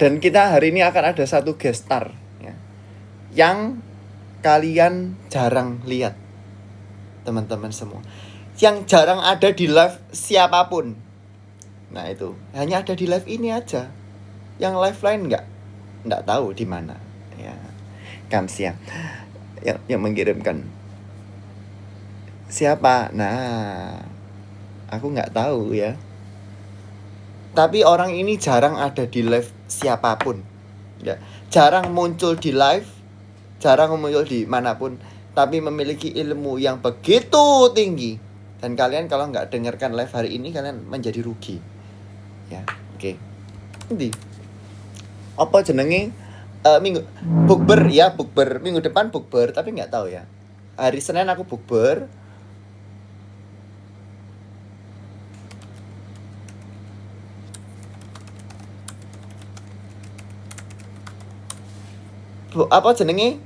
Dan kita hari ini akan ada satu guest star ya, yang kalian jarang lihat, teman-teman semua. Yang jarang ada di live siapapun. Nah itu hanya ada di live ini aja. Yang live lain nggak tahu di mana. Ya, Kamsia yang mengirimkan. Siapa? Nah, aku nggak tahu ya. Tapi orang ini jarang ada di live siapapun. Ya, jarang muncul di live, jarang muncul di manapun, tapi memiliki ilmu yang begitu tinggi. Dan kalian kalau nggak dengarkan live hari ini, kalian menjadi rugi. Ya, oke. Nanti apa jenenge? Minggu bukber ya, bukber minggu depan bukber, tapi nggak tahu ya. Hari Senin aku bukber. Apa jenenge?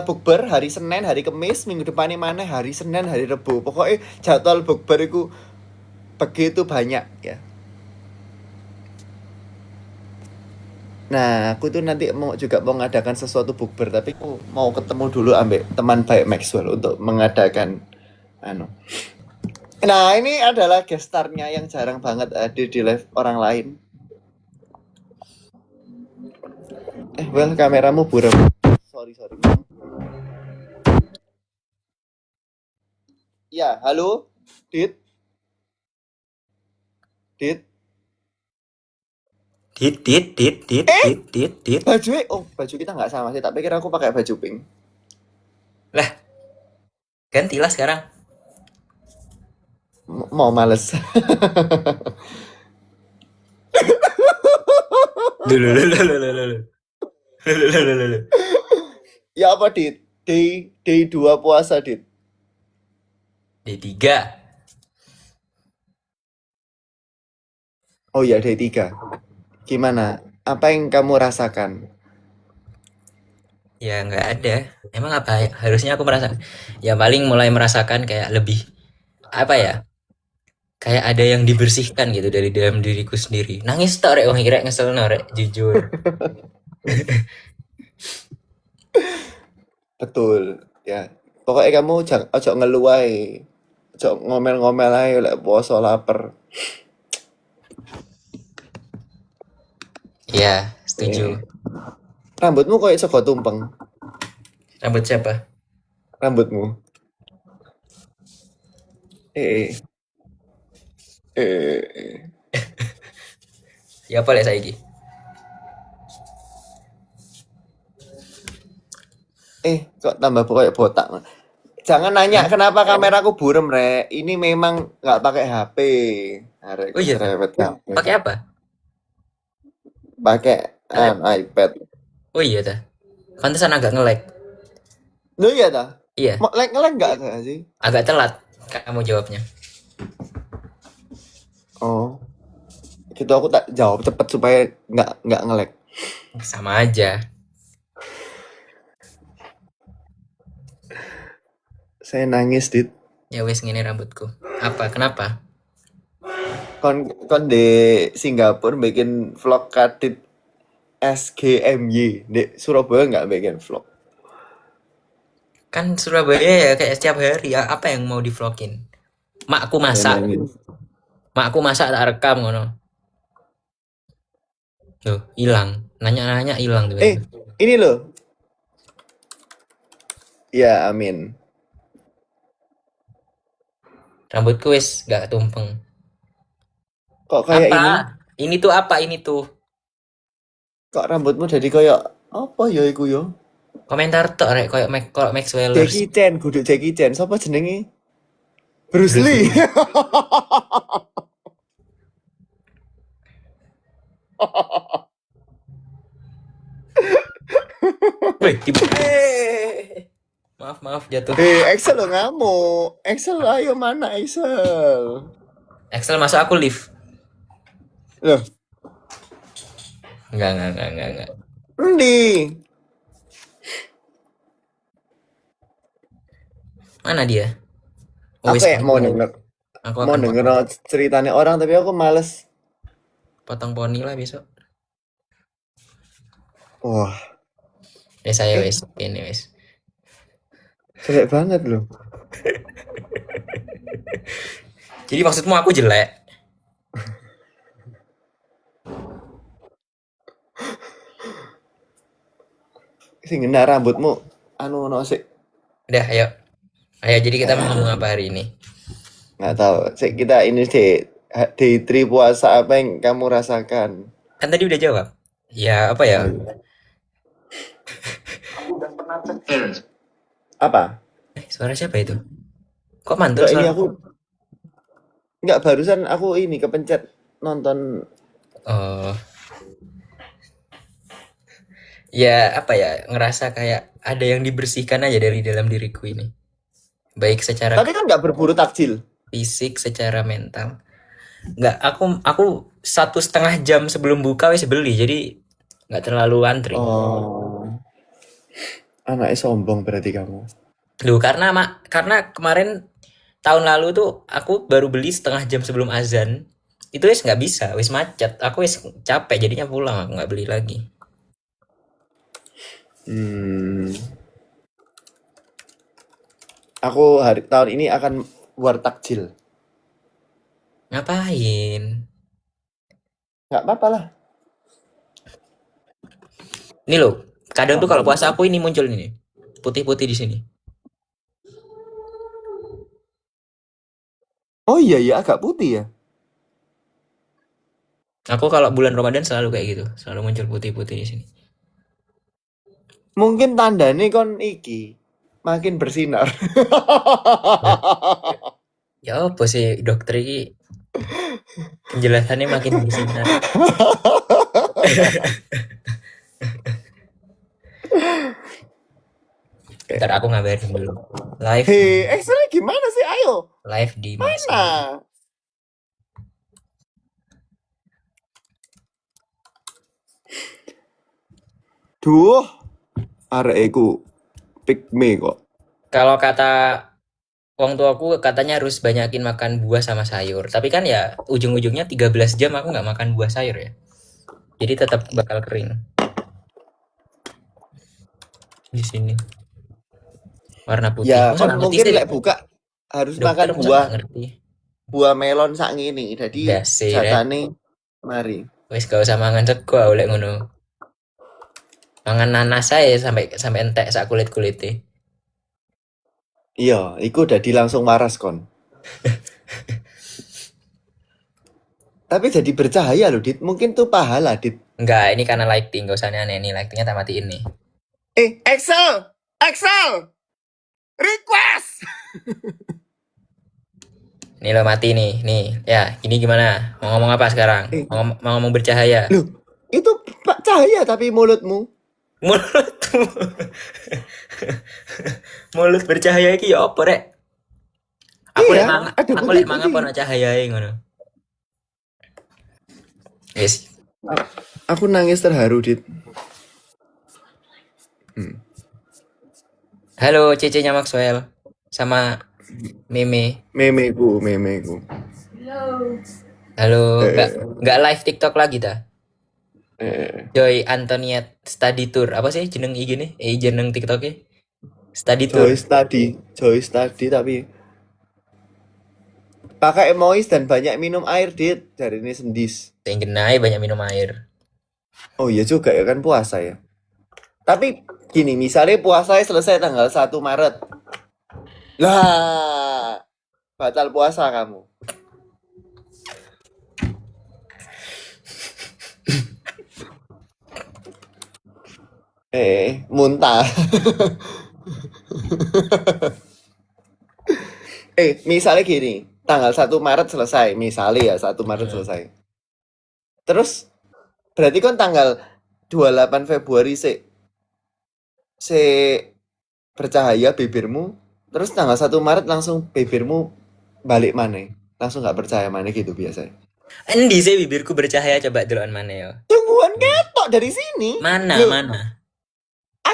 Bukber hari Senin, hari Kamis, minggu depannya mana? Hari Senin, hari Rebo. Pokoknya jadwal bukber itu begitu banyak ya. Nah, aku tuh nanti juga mau mengadakan sesuatu bukber, tapi aku mau ketemu dulu ambek teman baik Maxwell untuk mengadakan anu. Nah, ini adalah gestarnya yang jarang banget ada di live orang lain. Well, kameramu buram. Sorry. Ya, halo, Dit. Dit. Baju kita nggak sama sih, tapi kira aku pakai baju pink. Lah, gantilah sekarang. Mau males. Ya apa, Dit? Day 2 puasa, Dit. D3. Oh ya, day 3. Gimana? Apa yang kamu rasakan? Ya nggak ada. Emang apa ya? Harusnya aku merasa. Ya paling mulai merasakan kayak lebih apa ya? Kayak ada yang dibersihkan gitu dari dalam diriku sendiri. Nangis tok rek wong rek ngeselno rek jujur. Betul, ya. Pokoknya kamu ojo ngeluh ae. Ojo ngomel-ngomel ae lek poso lapar. Ya, setuju. Rambutmu kok iso tumpeng? Rambut siapa? Rambutmu. Eh. Ya apa lek saiki? Kok tambah kayak botak. Jangan nanya kenapa kameraku burem, Rek. Ini memang nggak pakai HP. Arek Oh iya, cerewet HP. pakai apa? Pakai iPad. Oh iya dah. Pantesan agak nge-lag. Loh iya dah. Iya, Mau nge-lag nggak sih? agak telat kamu jawabnya. Oh, gitu aku tak jawab cepet supaya nggak nge-lag. Sama aja. Saya nangis, Dit. Ya wes ngene rambutku. Apa? Kenapa? Kon di Singapura bikin vlog kadit SGMY. Di Surabaya nggak bikin vlog. Kan Surabaya ya kayak setiap hari ya apa yang mau di-vlogin? Makku Saya masak. nangis. Makku masak tak rekam ngono. Loh, hilang. Nanya-nanya hilang tuh. Ini loh. Ya, amin. Rambutku wes gak tumpeng. Kok kayak Apa? ini? Ini tuh apa ini tuh? Kok rambutmu jadi kayak apa ya iku yo? Komentar tok rek koyo Maxwell. Jackie Chan, kudu Jackie Chan. Siapa jenenge? Bruce Lee. Wih, maaf jatuh. Excel lo ngamuk. Excel ayo mana Excel? Excel masuk aku live. Loh, Enggak. Endi? Mana dia? Aku ya mau denger. Aku Mau akan denger ceritanya orang tapi aku males. potong poni lah besok. Wah, Wis saya eh wis ini wis. jelek banget loh. Jadi maksudmu aku jelek? Sing ngena rambutmu anu ono sik. Udah, ayo. Ayo jadi kita mau ngomong Eh, apa hari ini? nggak tahu. Sik kita ini deh day 3 puasa apa yang kamu rasakan? Kan tadi udah jawab. Ya apa ya? Oh iya. Apa? Suara siapa itu? Kok mantul Enggak ini suara? aku enggak barusan aku ini kepencet nonton. Oh, ya apa ya? Ngerasa kayak ada yang dibersihkan aja dari dalam diriku ini. Baik secara Tapi kan nggak berburu takjil. fisik, secara mental. Nggak, aku 1,5 jam sebelum buka wis beli, jadi nggak terlalu antri. Oh, anaknya sombong berarti kamu. Duh, karena kemarin tahun lalu tuh aku baru beli 1/2 jam sebelum azan. Itu wis nggak bisa, wis macet. Aku wis capek jadinya pulang, aku nggak beli lagi. Hmm, aku hari tahun ini akan buat takjil. Ngapain? Nggak apa-apa lah. Ini loh, kadang tuh kalau puasa aku ini muncul ini putih-putih di sini. Oh iya ya agak putih ya. Aku kalau bulan Ramadan selalu kayak gitu, selalu muncul putih-putih di sini. Mungkin tandanya kon iki makin bersinar. Ya apa sih dokter ini penjelasannya makin bersinar. Ntar aku ngabarin dulu. Live, Hei, X-ray gimana sih? Ayo, live di masa. mana? Duh, arek iku pick me kok. Kalau kata wong tuaku katanya harus banyakin makan buah sama sayur. Tapi kan ya ujung-ujungnya 13 jam aku nggak makan buah sayur ya. Jadi tetap bakal kering di sini. Warna putih. Ya, Masa kon nggak ngerti mungkin sih lek buka harus dokter, makan masa nggak ngerti. buah melon sak ngene. Jadi Udah sih, Ren. jatane mari. Wis gak usah mangan sego oleh ngono. Mangan nanas saya sampai sampai entek sak kulit-kulite. Iya, iku udah langsung waras kon. Tapi jadi bercahaya loh, Dit. Mungkin tuh pahala, Dit. Enggak, ini karena lighting, gak usah aneh ini lightingnya tak matiin nih. Excel! Excel! Request! Nih lo mati nih, ya ini gimana? Mau ngomong apa sekarang? Mau ngomong bercahaya? Loh, itu Pak cahaya tapi mulutmu. Mulutmu, mulut bercahaya iki ya apa rek? Aku Iya, lek manga, ada aku lek manga putih-putih. pono cahayae ngono. Yes. Aku nangis terharu, Dit. Halo cece-nya Maxwell sama Meme. Memeku. Halo, Eh, nggak live TikTok lagi dah. eh. Joy Antoniet Study Tour. Apa sih jeneng IG nih? Jeneng TikToknya? Study Tour. Joy study tapi pakai moist dan banyak minum air, Dit. Dari ini sendis. Yang genai banyak minum air. Oh iya juga ya kan puasa ya. Tapi gini, misalnya puasanya selesai tanggal 1 Maret. Lah, batal puasa kamu. Muntah. Misalnya gini, tanggal 1 Maret selesai, misalnya ya 1 Maret selesai. Terus berarti kan tanggal 28 Februari se bercahaya bibirmu, terus tanggal 1 Maret langsung bibirmu balik mana? Langsung nggak percaya mana gitu biasanya. Endi sih bibirku bercahaya coba delokan mana ya? Tungguan ketok dari sini. Mana Loh, mana?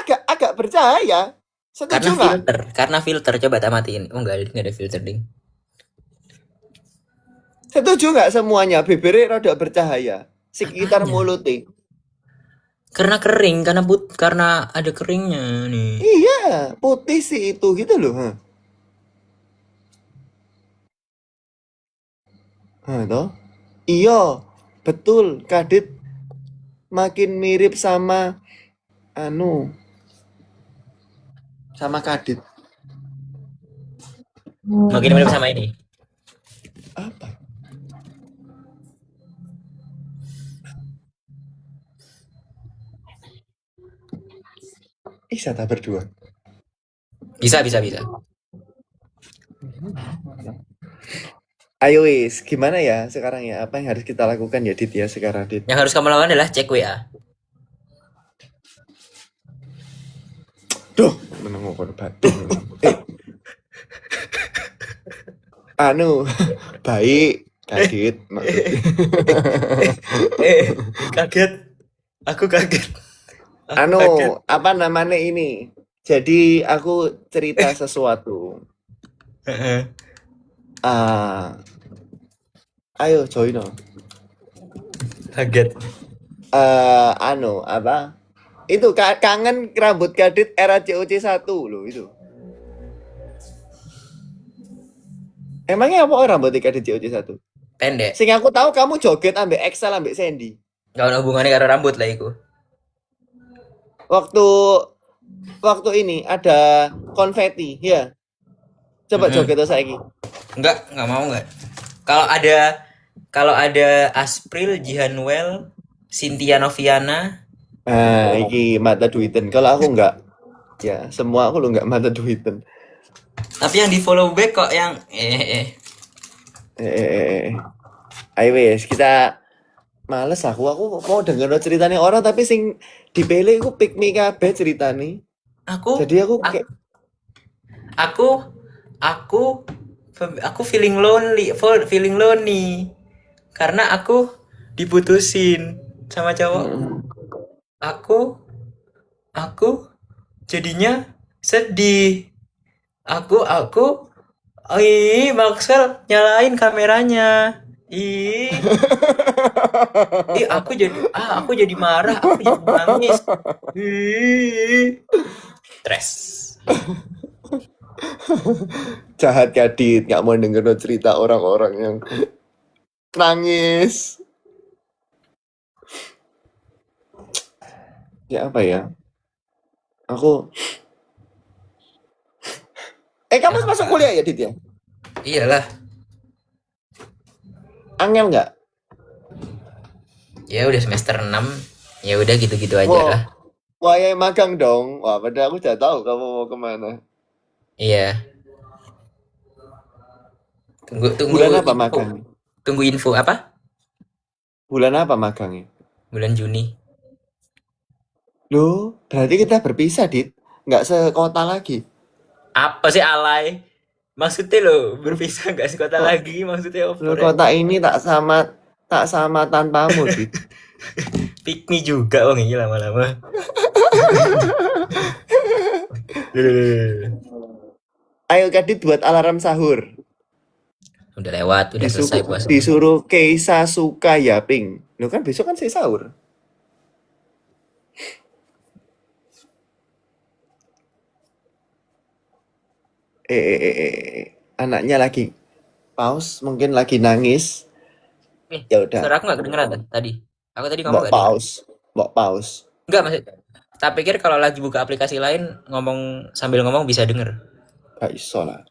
agak bercahaya. Setuju nggak? Karena filter coba tak matiin. Oh enggak ada filter ding. Setuju nggak semuanya bibirnya rada bercahaya? Sekitar Apanya? mulutnya. Karena kering, karena ada keringnya nih. Iya, putih sih itu gitu loh. Hah. Hah, toh? Iya, betul. Kadit makin mirip sama anu, sama Kadit. Makin mirip sama ini. Apa? Sata berdua. Bisa, bisa, bisa. Ayo wis, gimana ya sekarang ya? Apa yang harus kita lakukan ya Dit ya sekarang Dit? Yang harus kamu lakukan adalah cek WA. Duh, menengok kono batuk. Anu, baik, Kadit maksudnya. Kaget. Aku kaget. Aku Anu, kaget. apa namanya ini? Jadi aku cerita sesuatu. Ah, ayo join no. Kaget. Anu, apa? Itu kangen rambut Kadit era COC 1 loh itu. Emangnya apa rambut Kadit COC 1? Pendek. Sing aku tahu kamu joget ambek Excel ambek Sandy. Gak ada hubungannya karo rambut lah iku. Waktu ini ada konfeti, ya. Coba joget tuh saiki. Enggak mau enggak. Kalau ada Aspril, Jihanwell, Cynthia Noviana, Nah, iki mata duiten. Kalau aku enggak, ya semua aku lo enggak mata duiten. tapi yang di follow back kok yang Ayo wes kita males aku mau denger ceritanya orang tapi sing dipilih aku pick me kabeh ceritanya. aku Jadi aku kayak aku aku feeling lonely karena aku diputusin sama cowok. Aku jadinya sedih. Aku Maxwell nyalain kameranya. Aku jadi marah, aku jadi nangis. Stres. jahat Kadit, nggak mau denger cerita orang-orang yang nangis. Ya apa ya? Aku kamu masuk kuliah ya Dit ya? Iyalah. Angel nggak? Ya udah semester 6. Ya udah gitu-gitu aja lah. Wah, ya magang dong. Wah, padahal aku udah tahu kamu mau kemana. Iya. Tunggu Bulan apa info. magang? Tunggu info apa? Bulan apa magangnya? Bulan Juni. Loh, berarti kita berpisah, Dit. Nggak sekota lagi. Apa sih alay? Maksudnya lo berpisah nggak sekota Kok- lagi? Maksudnya Loh, over. kota ini tak sama tanpamu, Dit. Pick me juga wong ini lama-lama. Ayo Kadit buat alarm sahur. Udah lewat, udah selesai puasa. Disuruh Keisa suka Yaping. Loh kan besok kan saya sahur. Anaknya lagi paus, mungkin lagi nangis. Ya udah. Suara aku nggak kedengeran tadi. Aku tadi ngomong nggak Mbok paus. Enggak, maksud. Tak pikir kalau lagi buka aplikasi lain sambil ngomong bisa denger. Gak iso lah.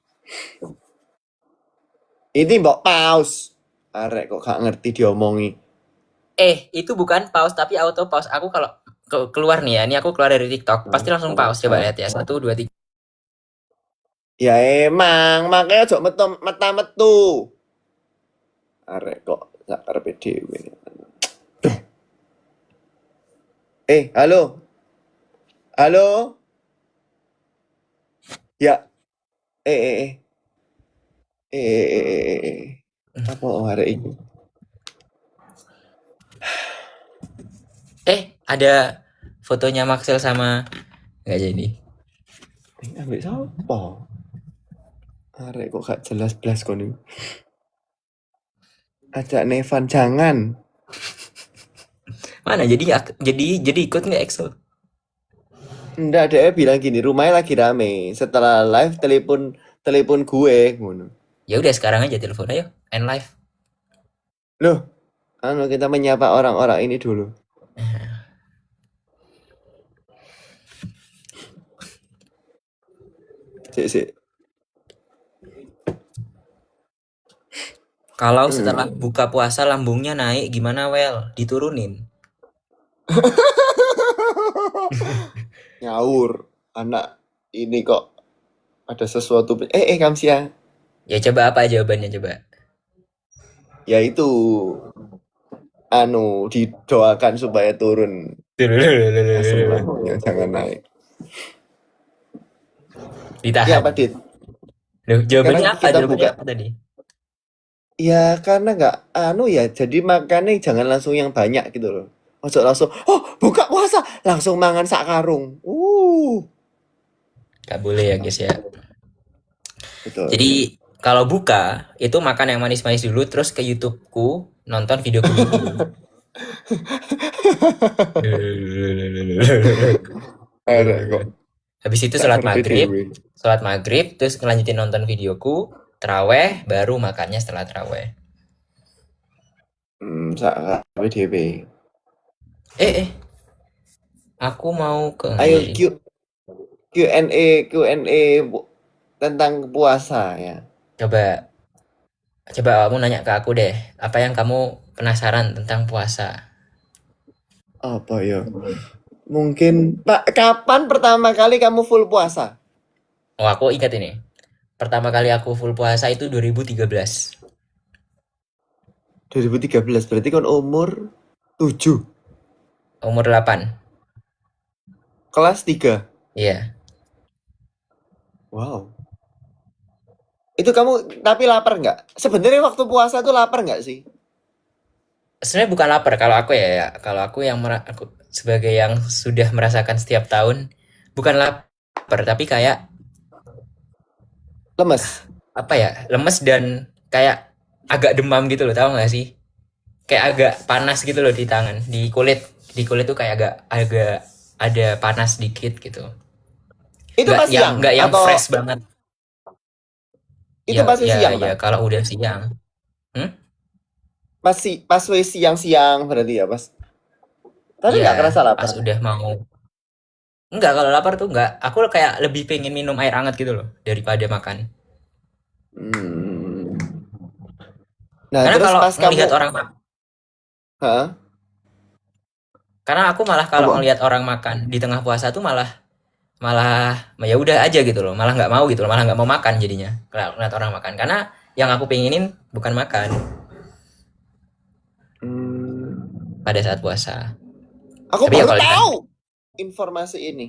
Ini mbok paus. Arek kok gak ngerti diomongi. Itu bukan pause tapi auto pause. Aku kalau keluar nih ya, ini aku keluar dari TikTok, pasti langsung pause. Coba lihat ya. 1, 2, 3. Ya emang, makanya ojo metu. Arek kok gak karepe dhewe. Halo. Halo. Ya. Apa arek ini? Ada fotonya Maxwell sama nggak jadi. Ambek sapa? Arek kok gak jelas blas kon. Ajak Nevan jangan. Mana jadi ikut nggak EXO? Enggak, dia bilang gini, rumahnya lagi rame. Setelah live telepon gue ngono. Ya udah sekarang aja telepon ayo end live. Loh, kita menyapa orang-orang ini dulu. Sik. Kalau setelah buka puasa lambungnya naik gimana Wel? Diturunin. Ngawur. Anak ini kok ada sesuatu. Kamsia. Ya coba apa jawabannya coba? Ya itu didoakan supaya turun asam lambungnya jangan naik. Ditahan. Ya apa, Dit? Loh, jawabannya Karena apa? kita Jawabannya buka. apa tadi? Ya karena nggak ya jadi makannya jangan langsung yang banyak gitu loh. Ojo langsung buka puasa langsung mangan sak karung. Gak boleh ya guys ya. Betul. Jadi kalau buka itu makan yang manis-manis dulu terus ke YouTubeku nonton videoku dulu. Ada kok. Habis itu Tak sholat ngerti maghrib, dewe. terus ngelanjutin nonton videoku, teraweh, baru makannya setelah teraweh. Sak dewe. Aku mau ke Ayo Q&A tentang puasa ya. Coba kamu nanya ke aku deh, apa yang kamu penasaran tentang puasa? Apa ya? Mungkin Pak, kapan pertama kali kamu full puasa? Oh, aku ingat ini. Pertama kali aku full puasa itu 2013. 2013 berarti kan umur 7. Umur 8. Kelas 3. Iya. Wow. Itu kamu tapi lapar nggak? Sebenarnya waktu puasa tuh lapar nggak sih? Sebenarnya bukan lapar kalau aku ya. Kalau aku aku sebagai yang sudah merasakan setiap tahun bukan lapar tapi kayak Lemes. apa ya? Lemes dan kayak agak demam gitu loh, tahu nggak sih? Kayak agak panas gitu loh di tangan, di kulit. Di kulit tuh kayak agak ada panas dikit gitu. Itu pas siang Nggak yang atau fresh banget. itu pasti siang Ya tak? kalau udah siang. Hmm? Pas siang-siang berarti ya pas. Tapi Iya, nggak kerasa lapar. pas udah mau. Enggak, kalau lapar tuh enggak. Aku kayak lebih pengen minum air hangat gitu loh daripada makan. Hmm. Nah Karena terus kalau pas kamu, ngelihat orang makan, hah? karena aku malah kalau Apa? ngelihat orang makan di tengah puasa tuh malah malah ya udah aja gitu loh, malah nggak mau gitu loh, malah nggak mau makan jadinya kalau ngeliat orang makan. Karena yang aku pengenin bukan makan pada saat puasa. Aku Tapi ya baru kalau tahu informasi ini.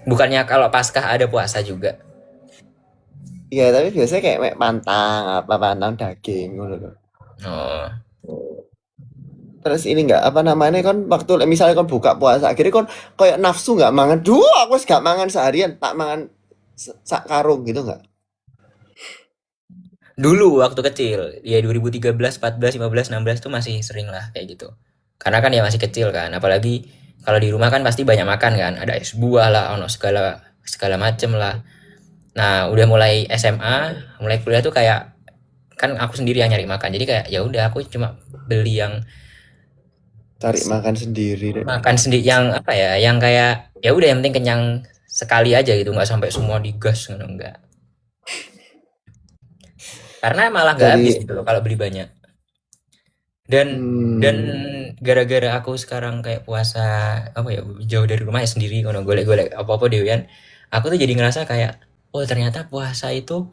bukannya kalau Paskah ada puasa juga. Iya tapi biasanya kayak pantang daging gitu loh. Oh, Terus ini nggak apa namanya kan waktu misalnya kan buka puasa akhirnya kan kayak nafsu nggak mangan. Duh aku gak mangan seharian tak mangan sak karung gitu nggak? dulu waktu kecil, ya 2013, 14, 15, 16 tuh masih sering lah kayak gitu. Karena kan ya masih kecil kan, apalagi kalau di rumah kan pasti banyak makan kan, ada es buah lah, ono segala segala macem lah. Nah, udah mulai SMA, mulai kuliah tuh kayak kan aku sendiri yang nyari makan. Jadi kayak ya udah aku cuma beli yang Cari makan sendiri deh. makan sendiri yang apa ya, yang kayak ya udah yang penting kenyang sekali aja gitu, nggak sampai semua digas gitu enggak. Karena malah nggak habis Dari gitu loh kalau beli banyak. Dan gara-gara aku sekarang kayak puasa apa ya jauh dari rumah ya sendiri kalau golek-golek apa-apa dewean, aku tuh jadi ngerasa kayak oh ternyata puasa itu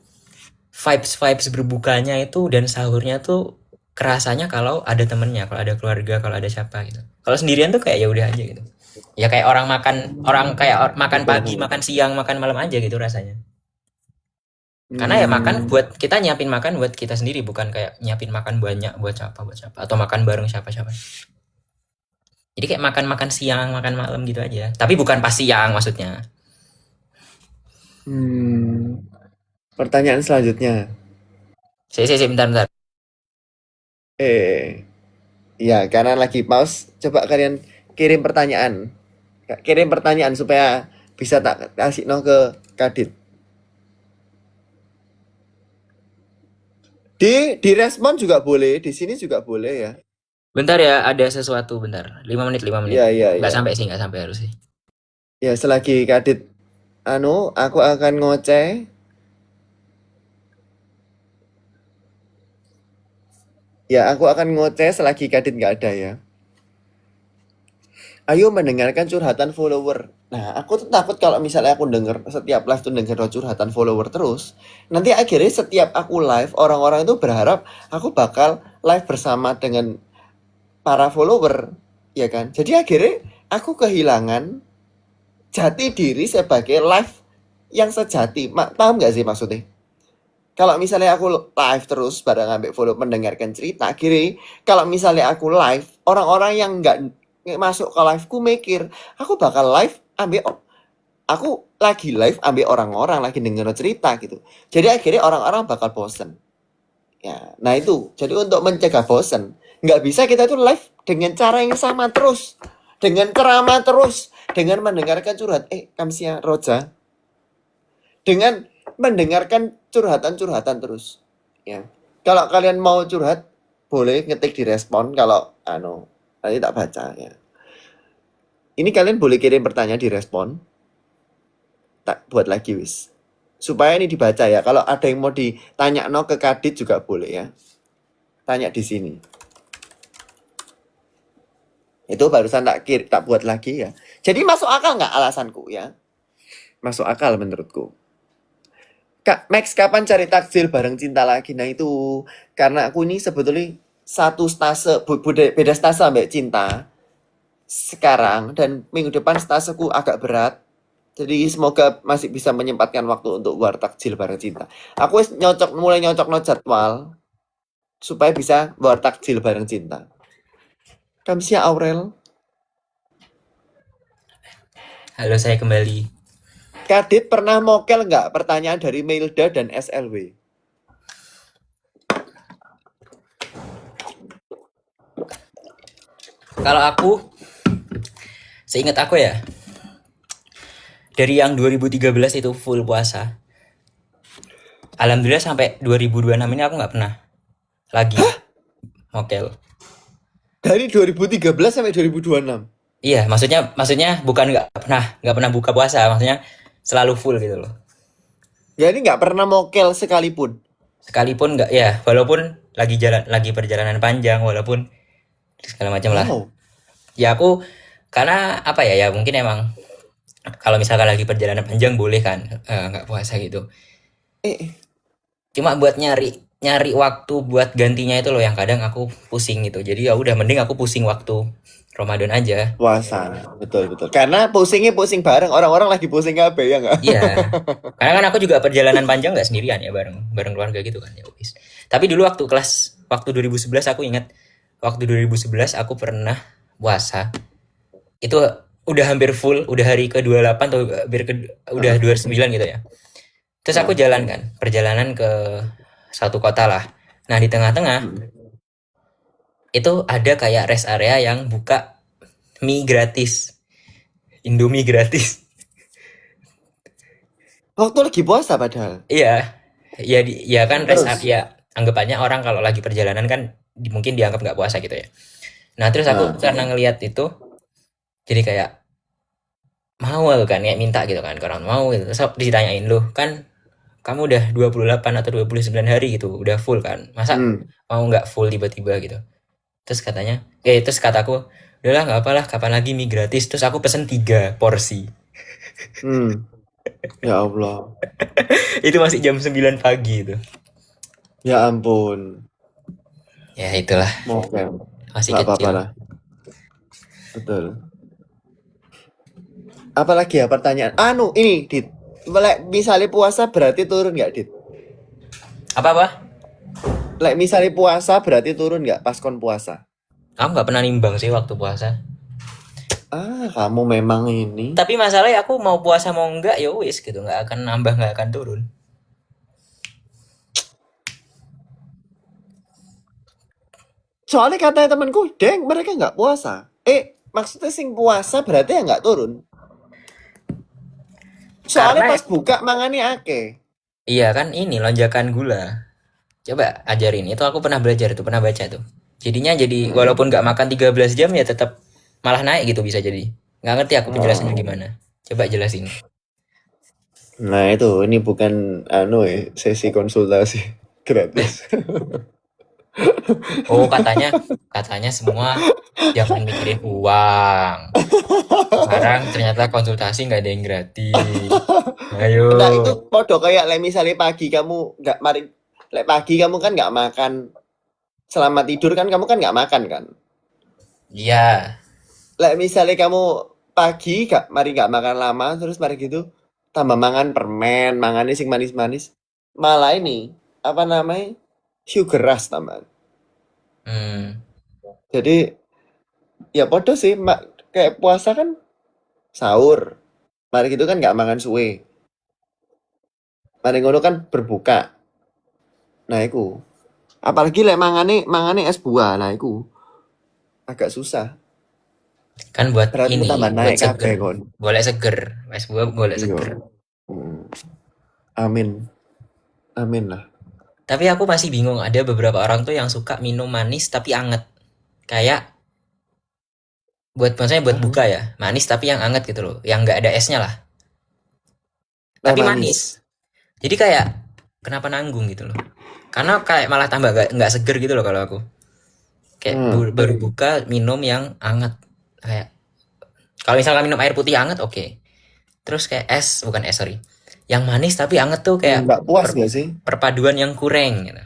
vibes berbukanya itu dan sahurnya tuh kerasanya kalau ada temennya, kalau ada keluarga, kalau ada siapa gitu. Kalau sendirian tuh kayak ya udah aja gitu. Ya kayak orang kayak makan pagi, makan siang, makan malam aja gitu rasanya. Karena ya makan buat kita nyiapin makan buat kita sendiri, bukan kayak nyiapin makan banyak buat siapa atau makan bareng siapa-siapa. Jadi kayak makan siang, makan malam gitu aja. Tapi bukan pas siang maksudnya. Pertanyaan selanjutnya. Bentar. Eh Ya, karena lagi pause, coba kalian kirim pertanyaan. Kirim pertanyaan supaya bisa tak kasih no ke Kadit. Direspon juga boleh, di sini juga boleh ya. Bentar ya, ada sesuatu bentar. 5 menit, 5 menit. Iya, iya, Nggak iya. sampai sih, nggak sampai harus sih. Ya, selagi Kadit aku akan ngoceh. Ya, aku akan ngoceh selagi Kadit nggak ada ya. Ayo mendengarkan curhatan follower. Nah, aku tuh takut kalau misalnya aku denger setiap live tuh denger curhatan follower terus. Nanti akhirnya setiap aku live, orang-orang itu berharap aku bakal live bersama dengan para follower. Ya kan? Jadi akhirnya aku kehilangan jati diri sebagai live yang sejati. Paham nggak sih maksudnya? Kalau misalnya aku live terus pada ngambil follow mendengarkan cerita, akhirnya kalau misalnya aku live, orang-orang yang nggak masuk ke liveku mikir, aku bakal live ambil aku lagi live ambil orang-orang lagi denger cerita gitu. Jadi akhirnya orang-orang bakal bosen. Ya, nah itu. Jadi untuk mencegah bosen, nggak bisa kita tuh live dengan cara yang sama terus, dengan ceramah terus, dengan mendengarkan curhat. Kamsia Roja, dengan mendengarkan curhatan-curhatan terus. Ya. Kalau kalian mau curhat, boleh ngetik di respon kalau nanti tak baca ya. Ini kalian boleh kirim pertanyaan di respon. Tak buat lagi wis. Supaya ini dibaca ya. Kalau ada yang mau ditanya no ke Kadit juga boleh ya. Tanya di sini. Itu barusan tak buat lagi ya. Jadi masuk akal nggak alasanku ya? Masuk akal menurutku. Kak Max kapan cari takjil bareng cinta lagi? Nah itu karena aku ini sebetulnya satu stase beda stase mbak cinta sekarang dan minggu depan staseku agak berat. Jadi semoga masih bisa menyempatkan waktu untuk war takjil bareng cinta. Aku mulai nyocok no jadwal supaya bisa war takjil bareng cinta. Kamsia Aurel. Halo, saya kembali. Kadit pernah mokel nggak? Pertanyaan dari Mailda dan SLW. Kalau aku, seingat aku ya, dari yang 2013 itu full puasa. Alhamdulillah sampai 2026 ini aku nggak pernah lagi mokel. Dari 2013 sampai 2026. Iya, maksudnya bukan nggak pernah buka puasa, maksudnya selalu full gitu loh. Ya ini nggak pernah mokel sekalipun. Sekalipun nggak ya, walaupun lagi perjalanan panjang, walaupun segala macam lah. Wow. Ya aku karena apa ya mungkin emang kalau misalkan lagi perjalanan panjang boleh kan nggak puasa gitu. Eh, Cuma buat nyari waktu buat gantinya itu loh yang kadang aku pusing gitu. Jadi ya udah mending aku pusing waktu Ramadan aja. puasa. Betul, betul. Karena pusingnya pusing bareng. Orang-orang lagi pusing apa ya nggak? Iya. Karena kan aku juga perjalanan panjang nggak sendirian ya bareng keluarga gitu kan ya wis. Tapi dulu waktu 2011 aku ingat waktu 2011 aku pernah puasa. Itu udah hampir full, udah hari ke-28 atau udah 29 gitu ya. Terus aku jalan kan, perjalanan ke satu kota lah. Nah, di tengah-tengah itu ada kayak rest area yang buka mie gratis. Indomie gratis. Waktu lagi puasa padahal. Iya. Ya kan rest Terus. area anggapannya orang kalau lagi perjalanan kan mungkin dianggap nggak puasa gitu ya. Nah, terus aku karena ngelihat itu jadi kayak mau kan kayak minta gitu kan ke orang mau gitu. Terus ditanyain loh kan kamu udah 28 atau 29 hari gitu, udah full kan. Masa mau nggak full tiba-tiba gitu. Terus kataku, udahlah nggak apalah, kapan lagi mie gratis. Terus aku pesen 3 porsi. Ya Allah. Itu masih jam 9 pagi itu. Ya ampun. Ya itulah, Mokel. masih Nggak kecil. apa-apa lah. Betul. Apalagi ya pertanyaan. Ini, Dit. Misalnya puasa berarti turun nggak, Dit? Apa-apa? Misalnya puasa berarti turun nggak pas kon puasa? Aku nggak pernah nimbang sih waktu puasa. Kamu memang ini. Tapi masalahnya aku mau puasa mau enggak ya wis gitu, nggak akan nambah nggak akan turun. Soalnya katanya temanku, deng mereka nggak puasa. Maksudnya sing puasa berarti ya nggak turun. Soalnya Karena pas buka mangane akeh. iya kan ini lonjakan gula. Coba ajarin. Itu aku pernah belajar tuh, pernah baca tuh. Jadinya jadi Hmm. walaupun nggak makan 13 jam ya tetap malah naik gitu bisa jadi. Nggak ngerti aku penjelasannya Oh. gimana. Coba jelasin. Nah itu, ini bukan sesi konsultasi Lah, gratis. oh katanya katanya semua jangan mikirin uang. Sekarang ternyata konsultasi nggak ada yang gratis. Ayo. Nah itu podo kayak misalnya pagi kamu nggak mari, pagi kamu kan nggak makan, selama tidur kan kamu kan nggak makan kan. Iya. Misalnya kamu pagi nggak makan lama, terus mari gitu tambah mangan permen, mangannya sing manis-manis, malah ini apa namanya, sugar rush tambah. Hmm. Jadi ya podo sih, kayak puasa kan sahur, mari gitu kan nggak makan suwe, mari ngono kan berbuka. Nah iku, apalagi mangane es buah, nah iku agak susah. Kan buat Beratmu ini, tambah buat naik seger. kabeh kon. Boleh seger. Es buah boleh Iya. seger. Hmm. Amin. Amin lah. Tapi aku masih bingung, ada beberapa orang tuh yang suka minum manis tapi anget. Kayak maksudnya buat Hah? buka ya, manis tapi yang anget gitu loh, yang nggak ada esnya lah. Teh Tapi manis. manis. Jadi kayak kenapa nanggung gitu loh. Karena kayak malah tambah nggak seger gitu loh kalau aku. Kayak Hmm. baru buka minum yang anget. Kayak kalau misalkan minum air putih anget oke. Terus kayak es, bukan es sorry. Yang manis tapi anget tuh kayak Nggak puas gak sih? perpaduan yang kurang gitu.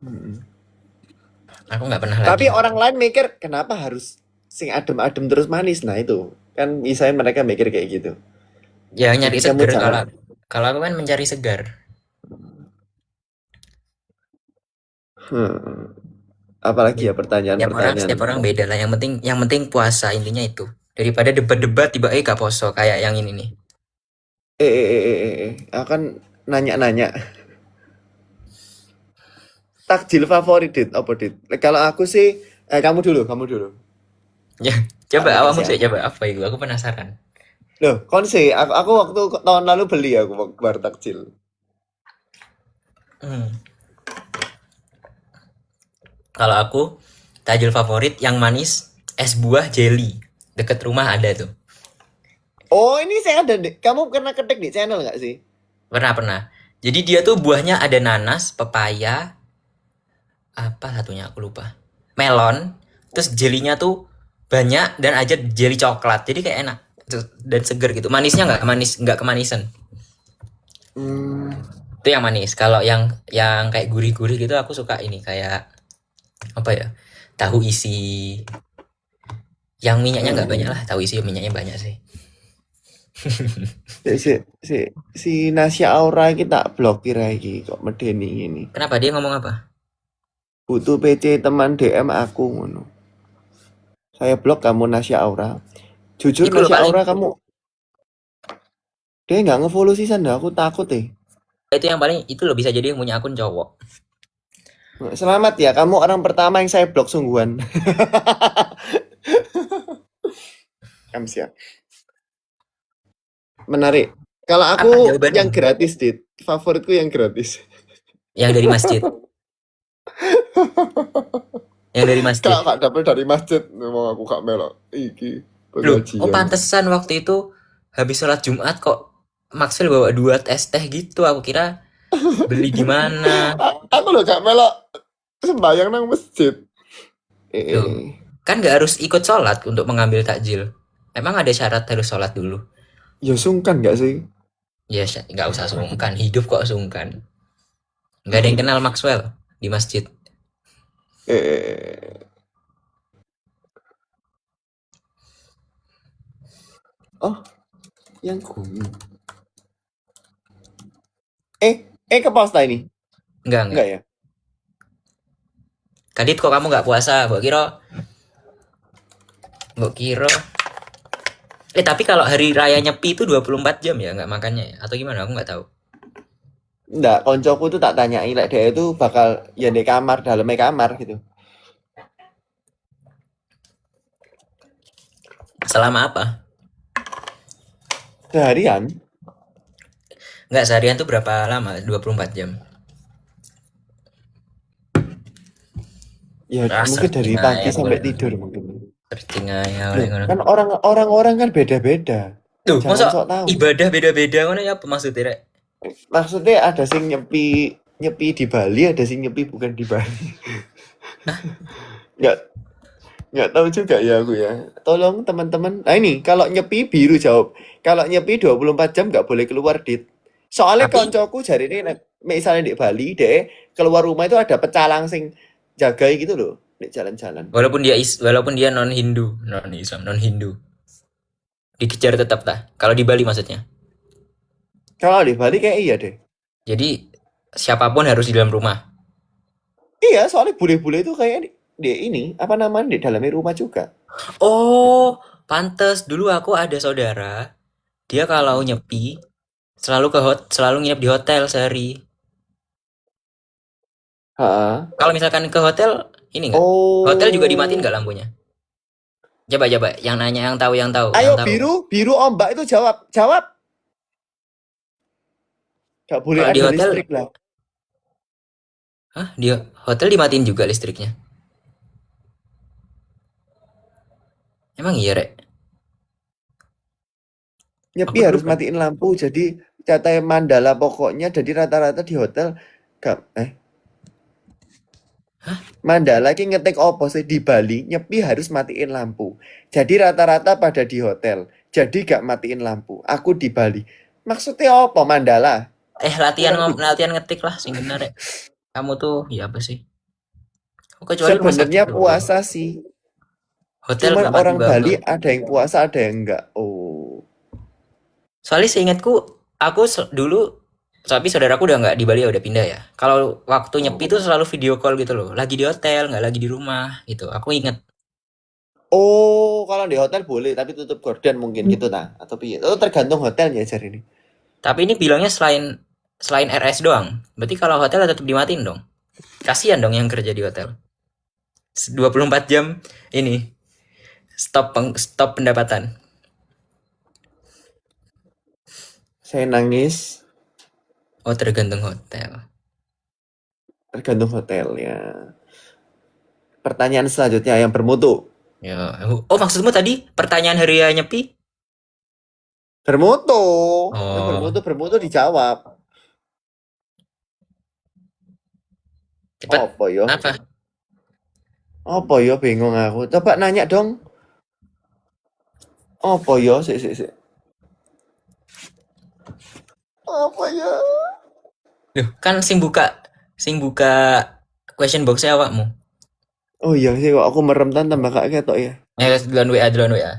Hmm. Aku nggak pernah lagi. Tapi orang lain mikir kenapa harus sing adem-adem terus manis. Nah itu kan misalnya mereka mikir kayak gitu. Ya nyari Jadi kamu seger kalau jangan. kalau aku kan mencari segar. Hmm. Apalagi ya pertanyaan-pertanyaan. Setiap orang beda lah. Yang penting puasa intinya itu. Daripada debat-debat tiba gak poso kayak yang ini nih. Akan nanya-nanya. Takjil favorit dit, apa dit? Kalau aku sih, kamu dulu. Ya, Tak coba mikir awakmu sih siapa. coba apa itu? Aku penasaran. Loh, kon sih, aku waktu tahun lalu beli aku bar takjil. Hmm. Kalau aku tajil favorit yang manis es buah jelly. Deket rumah ada tuh. Oh, ini saya ada deh. Kamu pernah ketik di channel nggak sih? Pernah. Jadi dia tuh buahnya ada nanas, pepaya, apa satunya aku lupa. Melon, terus jelinya tuh banyak dan aja jelly coklat. Jadi kayak enak dan seger gitu. Manisnya nggak kemanisan. Hmm, Itu yang manis. Kalau yang kayak gurih-gurih gitu aku suka ini kayak apa ya? Tahu isi yang minyaknya nggak banyak lah. Tahu isi minyaknya banyak sih. si Nasya Aura kita blokir lagi kok medeni ini. Kenapa dia ngomong apa? Butuh PC teman DM aku ngono. Saya blok kamu Nasya Aura. Jujur Iku loh Nasya paling Aura kamu, dia nggak ngefollow sih Sanda, aku takut deh. itu yang paling itu loh bisa jadi yang punya akun cowok. Selamat ya, kamu orang pertama yang saya blok sungguhan. Kamu siap. Menarik. Kalau aku Apa jawabannya? yang gratis, dit. Favoritku yang gratis. Yang dari masjid. Yang dari masjid. Kak dapet dari masjid. Memang aku gak melok. Iki. Loh, oh Pengajian. pantesan waktu itu habis sholat Jumat kok Maxwell bawa 2 es teh gitu. Aku kira beli di mana. Aku loh gak melok sembayang nang masjid. Loh, kan gak harus ikut sholat untuk mengambil takjil. Emang ada syarat harus sholat dulu? Ya sungkan gak sih? Ya nggak usah sungkan. Hidup kok sungkan. Nggak ada yang kenal Maxwell di masjid. Eh. Oh, yang kuning. Ke pasta ini? Enggak. Enggak ya? Kadit kok kamu nggak puasa? Mbok kira. Tapi kalau hari raya Nyepi itu 24 jam ya nggak makannya ya? Atau gimana? Aku nggak tahu. Enggak, koncoku tuh tak tanyai, dia itu bakal ya di kamar, dalamnya kamar gitu. Selama apa? Seharian. Enggak, seharian tuh berapa lama? 24 jam. Ya Ah, mungkin dari searching pagi aja sampai boleh. tidur mungkin. Searching aja Loh, oleh ngono. kan orang-orang kan beda-beda. Tuh, Jangan masa sok tahu. ibadah beda-beda ngono ya apa maksudnya, Rek? Maksudnya ada sing nyepi di Bali, ada sing nyepi bukan di Bali. nggak nggak tahu juga ya aku ya. Tolong teman-teman. Nah ini kalau nyepi biru jawab. Kalau nyepi 24 jam nggak boleh keluar dit. Soalnya Tapi koncoku jari ini misalnya di Bali deh keluar rumah itu ada pecalang sing jagai gitu loh di jalan-jalan. walaupun dia non Hindu, non Islam, non Hindu, dikejar tetap tak? Kalau di Bali maksudnya. Kalau di Bali kayak iya deh. Jadi siapapun harus di dalam rumah. Iya, soalnya bule-bule itu kayak di ini apa namanya di dalamnya rumah juga. Oh, pantes dulu aku ada saudara. Dia kalau nyepi selalu nginep di hotel sehari. Heeh. Kalau misalkan ke hotel, ini enggak? Hotel juga dimatiin Oh. enggak lampunya? Coba yang nanya yang tahu Ayo yang tahu. biru ombak itu jawab. Gak boleh Kalau di ada hotel, listrik lah. hah? Di hotel dimatiin juga listriknya. Emang iya, Rek? Nyepi Aku dulu harus matiin lampu. Jadi katanya mandala pokoknya. Jadi rata-rata di hotel gak Mandala ki ngetik opo sih di Bali nyepi harus matiin lampu. Jadi rata-rata pada di hotel. Jadi gak matiin lampu. Aku di Bali. Maksudnya apa Mandala? latihan ngetik lah sing bener, Rek. Kamu tuh ya apa sih? Oh, kecuali rumah sakit Sebenarnya loh. puasa sih. Hotel Cuman gak mati orang banget. Bali ada yang puasa ada yang enggak. Oh. Soalnya seingatku, dulu, tapi saudaraku udah nggak di Bali ya udah pindah ya. Kalau waktu nyepi tuh selalu video call gitu loh. Lagi di hotel, nggak lagi di rumah gitu. Aku inget. Oh, kalau di hotel boleh tapi tutup gorden mungkin gitu ta atau piye? Itu tergantung hotelnya jar ini. Tapi ini bilangnya selain RS doang. Berarti kalau hotel tetap dimatiin dong. Kasihan dong yang kerja di hotel. 24 jam ini stop pendapatan. Saya nangis Oh, tergantung hotel. tergantung hotelnya. Pertanyaan selanjutnya yang bermutu. Ya. Oh, maksudmu tadi pertanyaan hari raya nyepi? Bermutu. Yang Oh, bermutu dijawab. cepet. Apa yo? Apa? Apa yo bingung aku. Coba nanya dong. Apa yo? Sik. Apa yo? Loh, kan sing buka question box-nya awakmu. Oh iya sih kok aku merem tambah kak ketok ya. Duluan WA.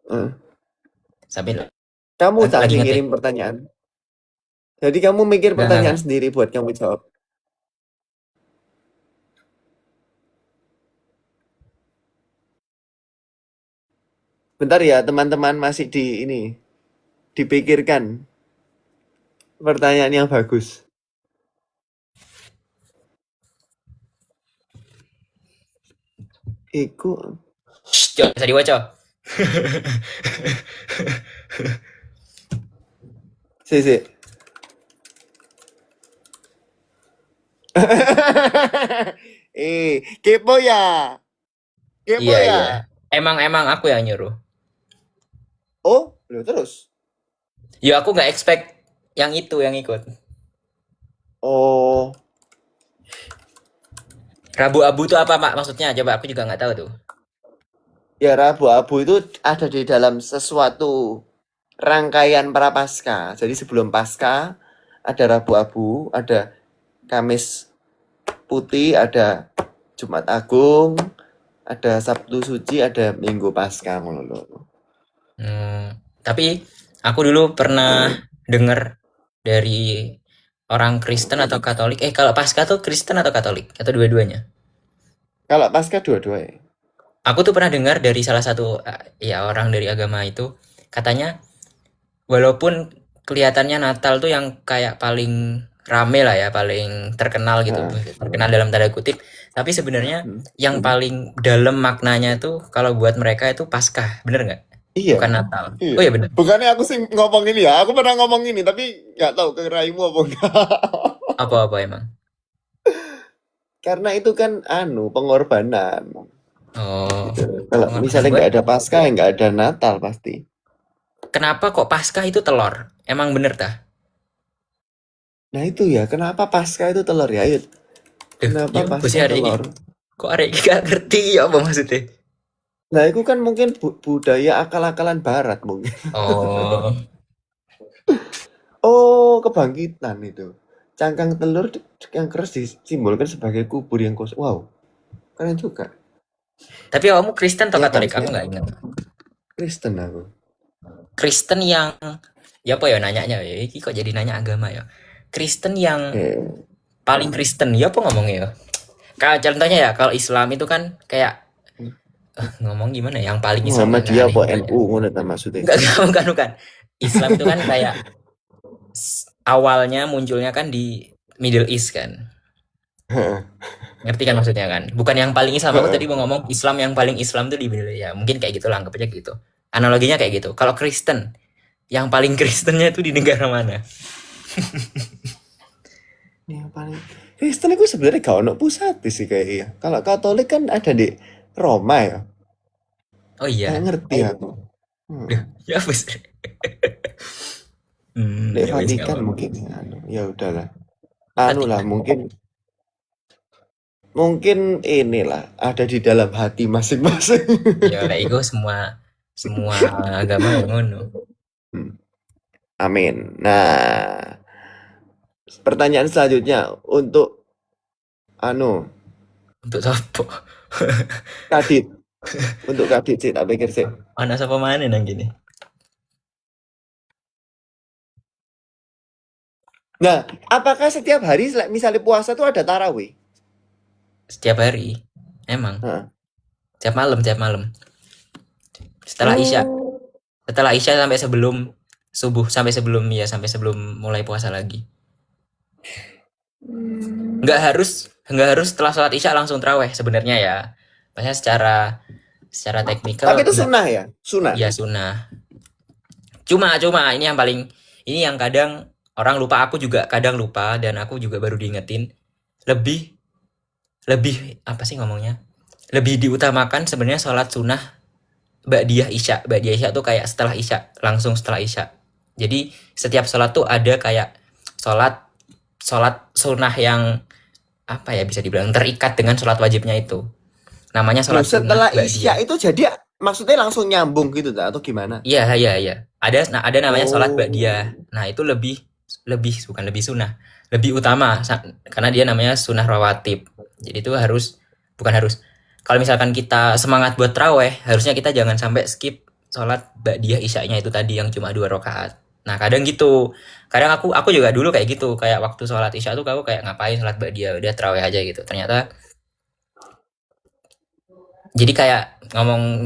Eh. Sambil Kamu tak lagi ngetik. ngirim pertanyaan. Jadi kamu mikir pertanyaan Enggak. sendiri buat kamu jawab. Bentar ya teman-teman masih di ini dipikirkan pertanyaan yang bagus. Iku Shh, jangan bisa dibaca. sih. Kepo ya. Kepo Iya, ya. iya. Emang aku yang nyuruh. Oh, lo terus. Ya aku nggak expect yang itu yang ikut. Oh, Rabu abu tuh apa, Mak? Maksudnya coba aku juga nggak tahu tuh. ya Rabu Abu itu ada di dalam sesuatu rangkaian prapaskah. Jadi sebelum Paskah ada Rabu Abu, ada Kamis Putih, ada Jumat Agung, ada Sabtu Suci, ada Minggu Paskah ngono lho. Tapi aku dulu pernah dengar dari orang Kristen atau Katolik. Kalau Paskah tuh Kristen atau Katolik? Atau dua-duanya? Kalau Paskah dua-duanya. Aku tuh pernah dengar dari salah satu ya orang dari agama itu katanya walaupun kelihatannya Natal tuh yang kayak paling rame lah ya, paling terkenal gitu, Heeh. terkenal dalam tanda kutip. Tapi sebenarnya Hmm. yang paling dalam maknanya itu kalau buat mereka itu Paskah, bener nggak? Iya, Bukan Natal. iya. Oh iya bener. Bukannya aku sih ngomong ini ya, aku pernah ngomong ini, tapi nggak tahu ke Raimu apa enggak. Apa-apa emang? Karena itu kan pengorbanan Oh, gitu. Kalau pengorbanan misalnya buat. nggak ada Paskah, ya nggak ada Natal pasti. Kenapa kok Paskah itu telur? Emang bener tah? Nah itu ya, kenapa Paskah itu telur ya? Ayo, Duh, kenapa ya apa sih Paskah hari ini? telur? Kok hari ini gak ngerti ya apa maksudnya? Nah itu kan mungkin budaya akal-akalan Barat mungkin. Oh, Oh, kebangkitan itu. Cangkang telur yang keras disimbolkan sebagai kubur yang kosong. Wow, keren juga. tapi kamu Kristen atau Ya kan, Katolik? Aku saya nggak ingat. Kristen aku. Kristen yang ya apa ya nanyanya ya? Ini kok jadi nanya agama ya? Kristen yang Eh, paling Kristen ya apa ngomongnya ya? Kayak contohnya ya kalau Islam itu kan kayak ngomong gimana ya? Yang paling Islam nggak Muhammadiyah aneh apa juga ya. NU ngono ta maksudnya. Enggak bukan bukan. Islam itu kan kayak awalnya munculnya kan di Middle East kan. Heeh. Ngerti kan maksudnya kan? Bukan yang paling Islam. Aku Heeh. tadi mau ngomong Islam yang paling Islam tuh di Middle East. Ya mungkin kayak gitu lah anggap aja gitu. Analoginya kayak gitu. Kalau Kristen yang paling Kristennya itu di negara mana? Yang paling Kristen itu sebenarnya gak ono pusat sih kayaknya. Kalau Katolik kan ada di Roma ya. Oh Gak iya. ngerti aku. Duh, Hmm. ya wes. Di Ya wes nggak Vatikan apa-apa. mungkin ya. Ya udahlah. Lah Vatikan. mungkin mungkin inilah ada di dalam hati masing-masing. Ya lah itu semua semua agama yang ngono. Hmm. Amin. Nah, pertanyaan selanjutnya untuk anu Untuk sopo? Kadit. Untuk Kadit sih, tak pikir sih. Ana sapa mana nang gini? Nah, apakah setiap hari misalnya puasa tuh ada tarawih? Setiap hari. Emang. Heeh. Tiap malam, tiap malam. Setelah Isya. Oh. Setelah Isya sampai sebelum subuh, sampai sebelum mulai puasa lagi. Nggak harus setelah sholat Isya langsung traweh sebenarnya ya. Maksudnya secara Tapi teknikal itu nggak, sunnah ya? Sunnah. ya sunnah. Cuma ini yang kadang orang lupa, aku juga kadang lupa dan aku juga baru diingetin lebih lebih apa sih ngomongnya? Lebih diutamakan sebenarnya sholat sunnah Ba'diyah Isya. Ba'diyah Isya tuh kayak setelah Isya, langsung setelah Isya. Jadi setiap sholat tuh ada kayak sholat sholat sunnah yang apa ya bisa dibilang terikat dengan sholat wajibnya itu. Namanya Loh, sholat sunnah setelah Isya Ba'diyah. itu jadi maksudnya langsung nyambung gitu tak? Atau gimana? Iya, iya, iya. Ada namanya sholat Oh. Ba'diyah. Nah, itu lebih lebih bukan lebih sunnah, lebih utama karena dia namanya sunnah rawatib. Jadi itu bukan harus. Kalau misalkan kita semangat buat traweh, harusnya kita jangan sampai skip sholat Ba'diyah Isya'nya itu tadi yang cuma 2 rakaat. Nah, kadang gitu. Kadang aku juga dulu kayak gitu, kayak waktu sholat Isya tuh aku kayak ngapain sholat Ba'diyah, udah traweh aja gitu. Ternyata jadi kayak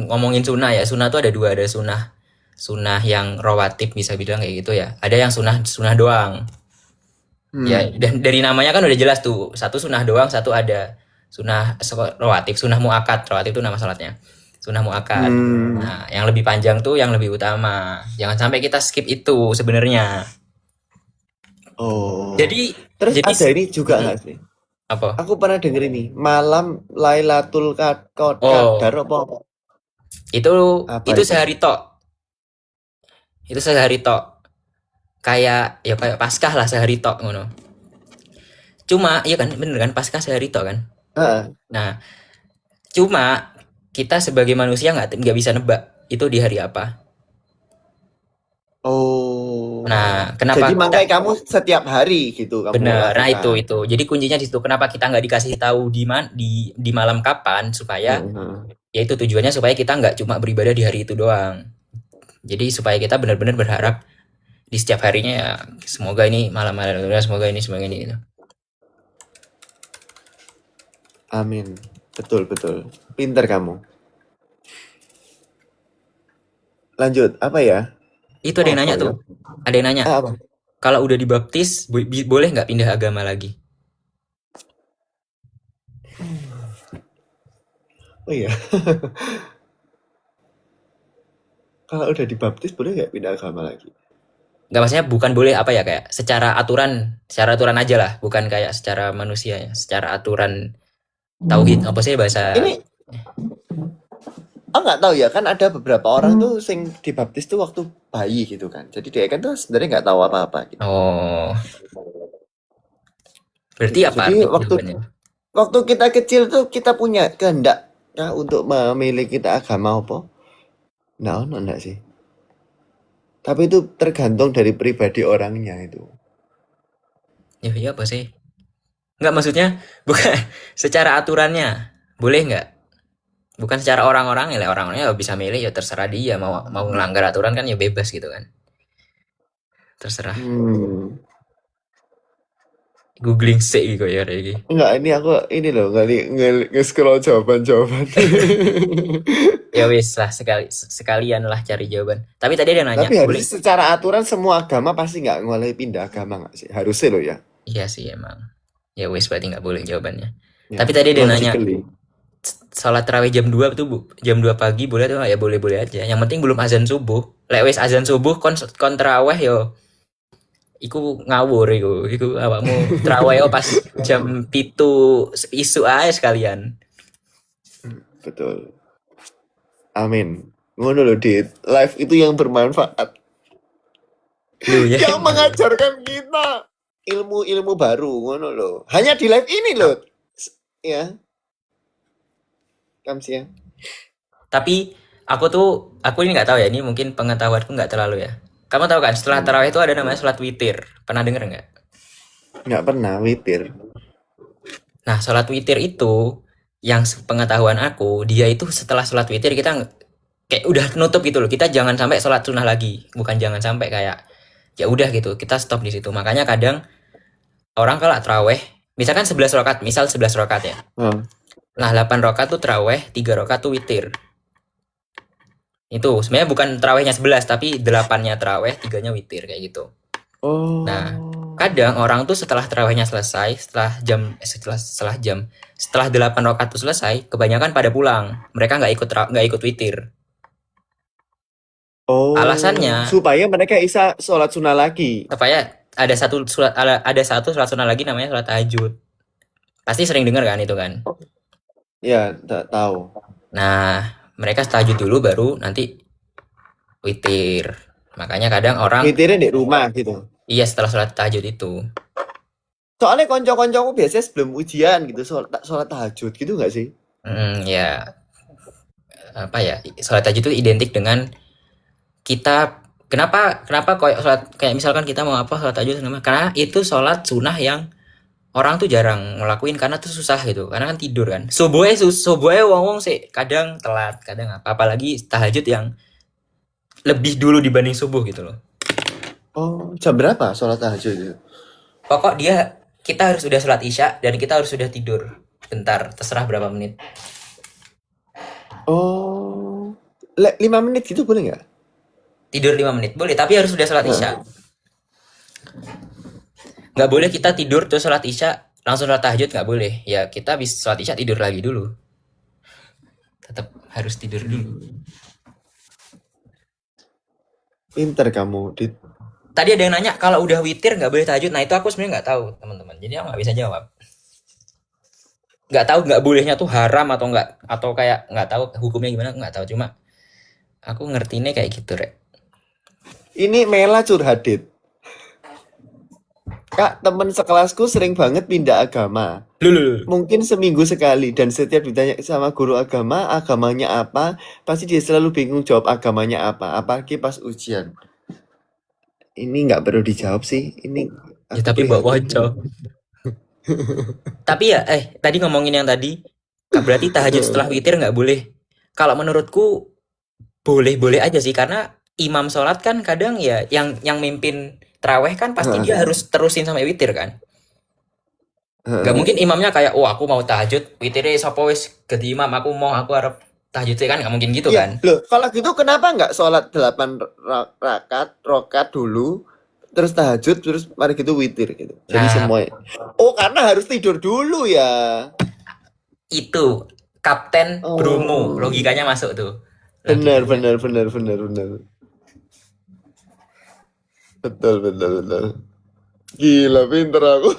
ngomongin sunnah ya, sunnah tuh ada dua, ada sunnah sunnah yang rawatib bisa bilang kayak gitu ya, ada yang sunnah sunnah doang ya, Hmm. dan dari namanya kan udah jelas tuh, satu sunnah doang, satu ada sunnah rawatib. Sunnah muakkad, rawatib itu nama salatnya, sunnah muakkad. Hmm. Nah yang lebih panjang tuh yang lebih utama, jangan sampai kita skip itu sebenarnya. Oh. jadi Terus jadi ada ini juga hmm, nggak sih? apa Aku pernah denger ini, malam Lailatul oh Qadar apa? itu Apa itu itu? sehari tok, itu sehari tok, kayak ya kayak Paskah lah sehari tok ngono. Cuma iya kan bener kan Paskah sehari tok kan. Heeh. Nah, cuma kita sebagai manusia nggak bisa nebak itu di hari apa. Oh. Nah, Jadi kenapa kita makanya kamu setiap hari gitu kamu bener? Nah itu lakukan. itu. Jadi kuncinya di situ. Kenapa kita nggak dikasih tahu di malam kapan supaya Heeh. ya itu tujuannya supaya kita nggak cuma beribadah di hari itu doang. Jadi supaya kita benar-benar berharap di setiap harinya ya semoga ini malam-malam, semoga ini gitu. Amin. Betul, betul. Pinter kamu. Lanjut, apa ya? Itu ada yang Apa nanya ya? tuh. Ada yang nanya. Apa? kalau udah dibaptis boleh nggak pindah agama lagi? Oh iya, kalau udah dibaptis boleh nggak pindah agama lagi? Nggak, maksudnya bukan boleh apa ya, kayak secara aturan aja lah, bukan kayak secara manusia ya, secara aturan tauhid apa sih bahasa. Ini nggak tahu ya, kan ada beberapa orang tuh sing dibaptis tuh waktu bayi gitu kan. Jadi dia kan tuh sebenarnya nggak tahu apa-apa gitu. Oh, berarti Gitu. apa Jadi arti waktu jawabannya? waktu kita kecil tuh kita punya kehendak ya, untuk memilih kita agama apa? Nah, enggak sih. Tapi itu tergantung dari pribadi orangnya itu. Ya, iya apa sih? Nggak, maksudnya bukan secara aturannya boleh nggak? Bukan secara orang-orangnya lah, orang-orangnya bisa milih ya, terserah dia mau mau ngelanggar aturan kan ya bebas gitu kan, terserah. Hmm. Googling sih gitu ya lagi. Enggak, ini loh nge-scroll jawaban-jawaban. Ya wis lah, sekalian lah cari jawaban. Tapi tadi ada yang nanya, Tapi boleh? harusnya secara aturan semua agama pasti nggak ngoleh pindah agama nggak sih? Harusnya loh ya. Iya sih emang. Ya wis, berarti nggak boleh jawabannya. Ya, Tapi tadi ada yang nanya, logically. sholat tarawih jam 2 tuh jam 2 pagi boleh tuh? Ya boleh-boleh aja. Yang penting belum azan subuh. Lek wis azan subuh kon tarawih yo. Iku ngawur iku awakmu tarawih yo pas jam pitu isu aja sekalian. Betul. Amin. Ngono loh, di live itu yang bermanfaat. Lu ya. Yang mengajarkan kita ilmu-ilmu baru, ngono loh. Hanya di live ini loh. Ya, Kamsia. Tapi aku ini nggak tahu ya, ini mungkin pengetahuanku nggak terlalu ya. Kamu tahu kan setelah tarawih itu ada namanya sholat witir. Pernah denger nggak? Nggak pernah witir. Nah, sholat witir itu yang pengetahuan aku, dia itu setelah sholat witir kita kayak udah nutup gitu loh. Kita jangan sampai sholat sunnah lagi. Bukan jangan sampai kayak ya udah gitu, kita stop di situ. Makanya kadang orang kalau tarawih, misalkan 11 rakaat, misal 11 rakaat ya. Nah, 8 rakaat tuh tarawih, 3 rakaat tuh witir. Itu sebenarnya bukan tarawihnya 11, tapi 8-nya tarawih, 3-nya witir kayak gitu. Oh. Nah, kadang orang tuh setelah tarawihnya selesai, setelah 8 rakaat tuh selesai, kebanyakan pada pulang. Mereka nggak ikut witir. Oh. Alasannya Supaya mereka bisa sholat sunnah lagi. supaya ada satu sholat sunnah lagi namanya sholat tahajud. Pasti sering dengar kan itu kan? Ya, tak tahu. Nah, mereka tahajud dulu baru nanti witir. Makanya kadang orang Witirnya di rumah gitu. iya setelah sholat tahajud itu. Soalnya konco-koncoku biasanya sebelum ujian gitu sholat tahajud gitu nggak sih? Ya apa ya? Sholat tahajud itu identik dengan kita kenapa kayak misalkan kita mau apa sholat tahajud, karena itu sholat sunnah yang orang tuh jarang ngelakuin karena tuh susah gitu, karena kan tidur kan. Subuhnya wong sih kadang telat, kadang apalagi tahajud yang lebih dulu dibanding subuh gitu loh. Oh, jam berapa sholat tahajud itu? Pokok kita harus sudah sholat isya dan kita harus sudah tidur bentar, terserah berapa menit. Oh, 5 menit gitu boleh nggak? Tidur 5 menit boleh, tapi harus sudah sholat isya. Nggak boleh kita tidur terus sholat isya langsung sholat tahajud, nggak boleh. Ya kita bisa sholat isya tidur lagi dulu. Tetap harus tidur dulu. Pinter kamu, Dit. Tadi ada yang nanya kalau udah witir nggak boleh tahajud. Nah itu aku sebenarnya nggak tahu teman-teman. Jadi aku nggak bisa jawab. Nggak tahu nggak bolehnya tuh haram atau nggak, atau kayak nggak tahu hukumnya gimana, nggak tahu. Cuma aku ngertinya kayak gitu Rek. Ini Mela curhat, Dit. Kak, temen sekelasku sering banget pindah agama. Lulu. Mungkin seminggu sekali. Dan setiap ditanya sama guru agama, agamanya apa, pasti dia selalu bingung jawab agamanya apa. Apalagi pas ujian. Ini nggak perlu dijawab sih. Ini Ya tapi bawa wajah. Tapi ya tadi ngomongin yang tadi, berarti tahajud setelah witir nggak boleh. Kalau menurutku boleh-boleh aja sih, karena imam sholat kan kadang ya yang mimpin terawih kan pasti dia harus terusin sampai witir kan. Gak mungkin imamnya kayak aku mau tahajud witirnya sopo wis ganti imam, aku harap tahajud kan, gak mungkin gitu kan. Loh, kalau gitu kenapa nggak sholat 8 rakaat dulu, terus tahajud, terus mari gitu witir gitu. Jadi Nah, semua. Oh, karena harus tidur dulu ya. itu Kapten Bromo, Oh, logikanya masuk tuh. benar, Logikanya. benar, benar, benar, benar. Betul, betul, betul. Gila, pinter aku.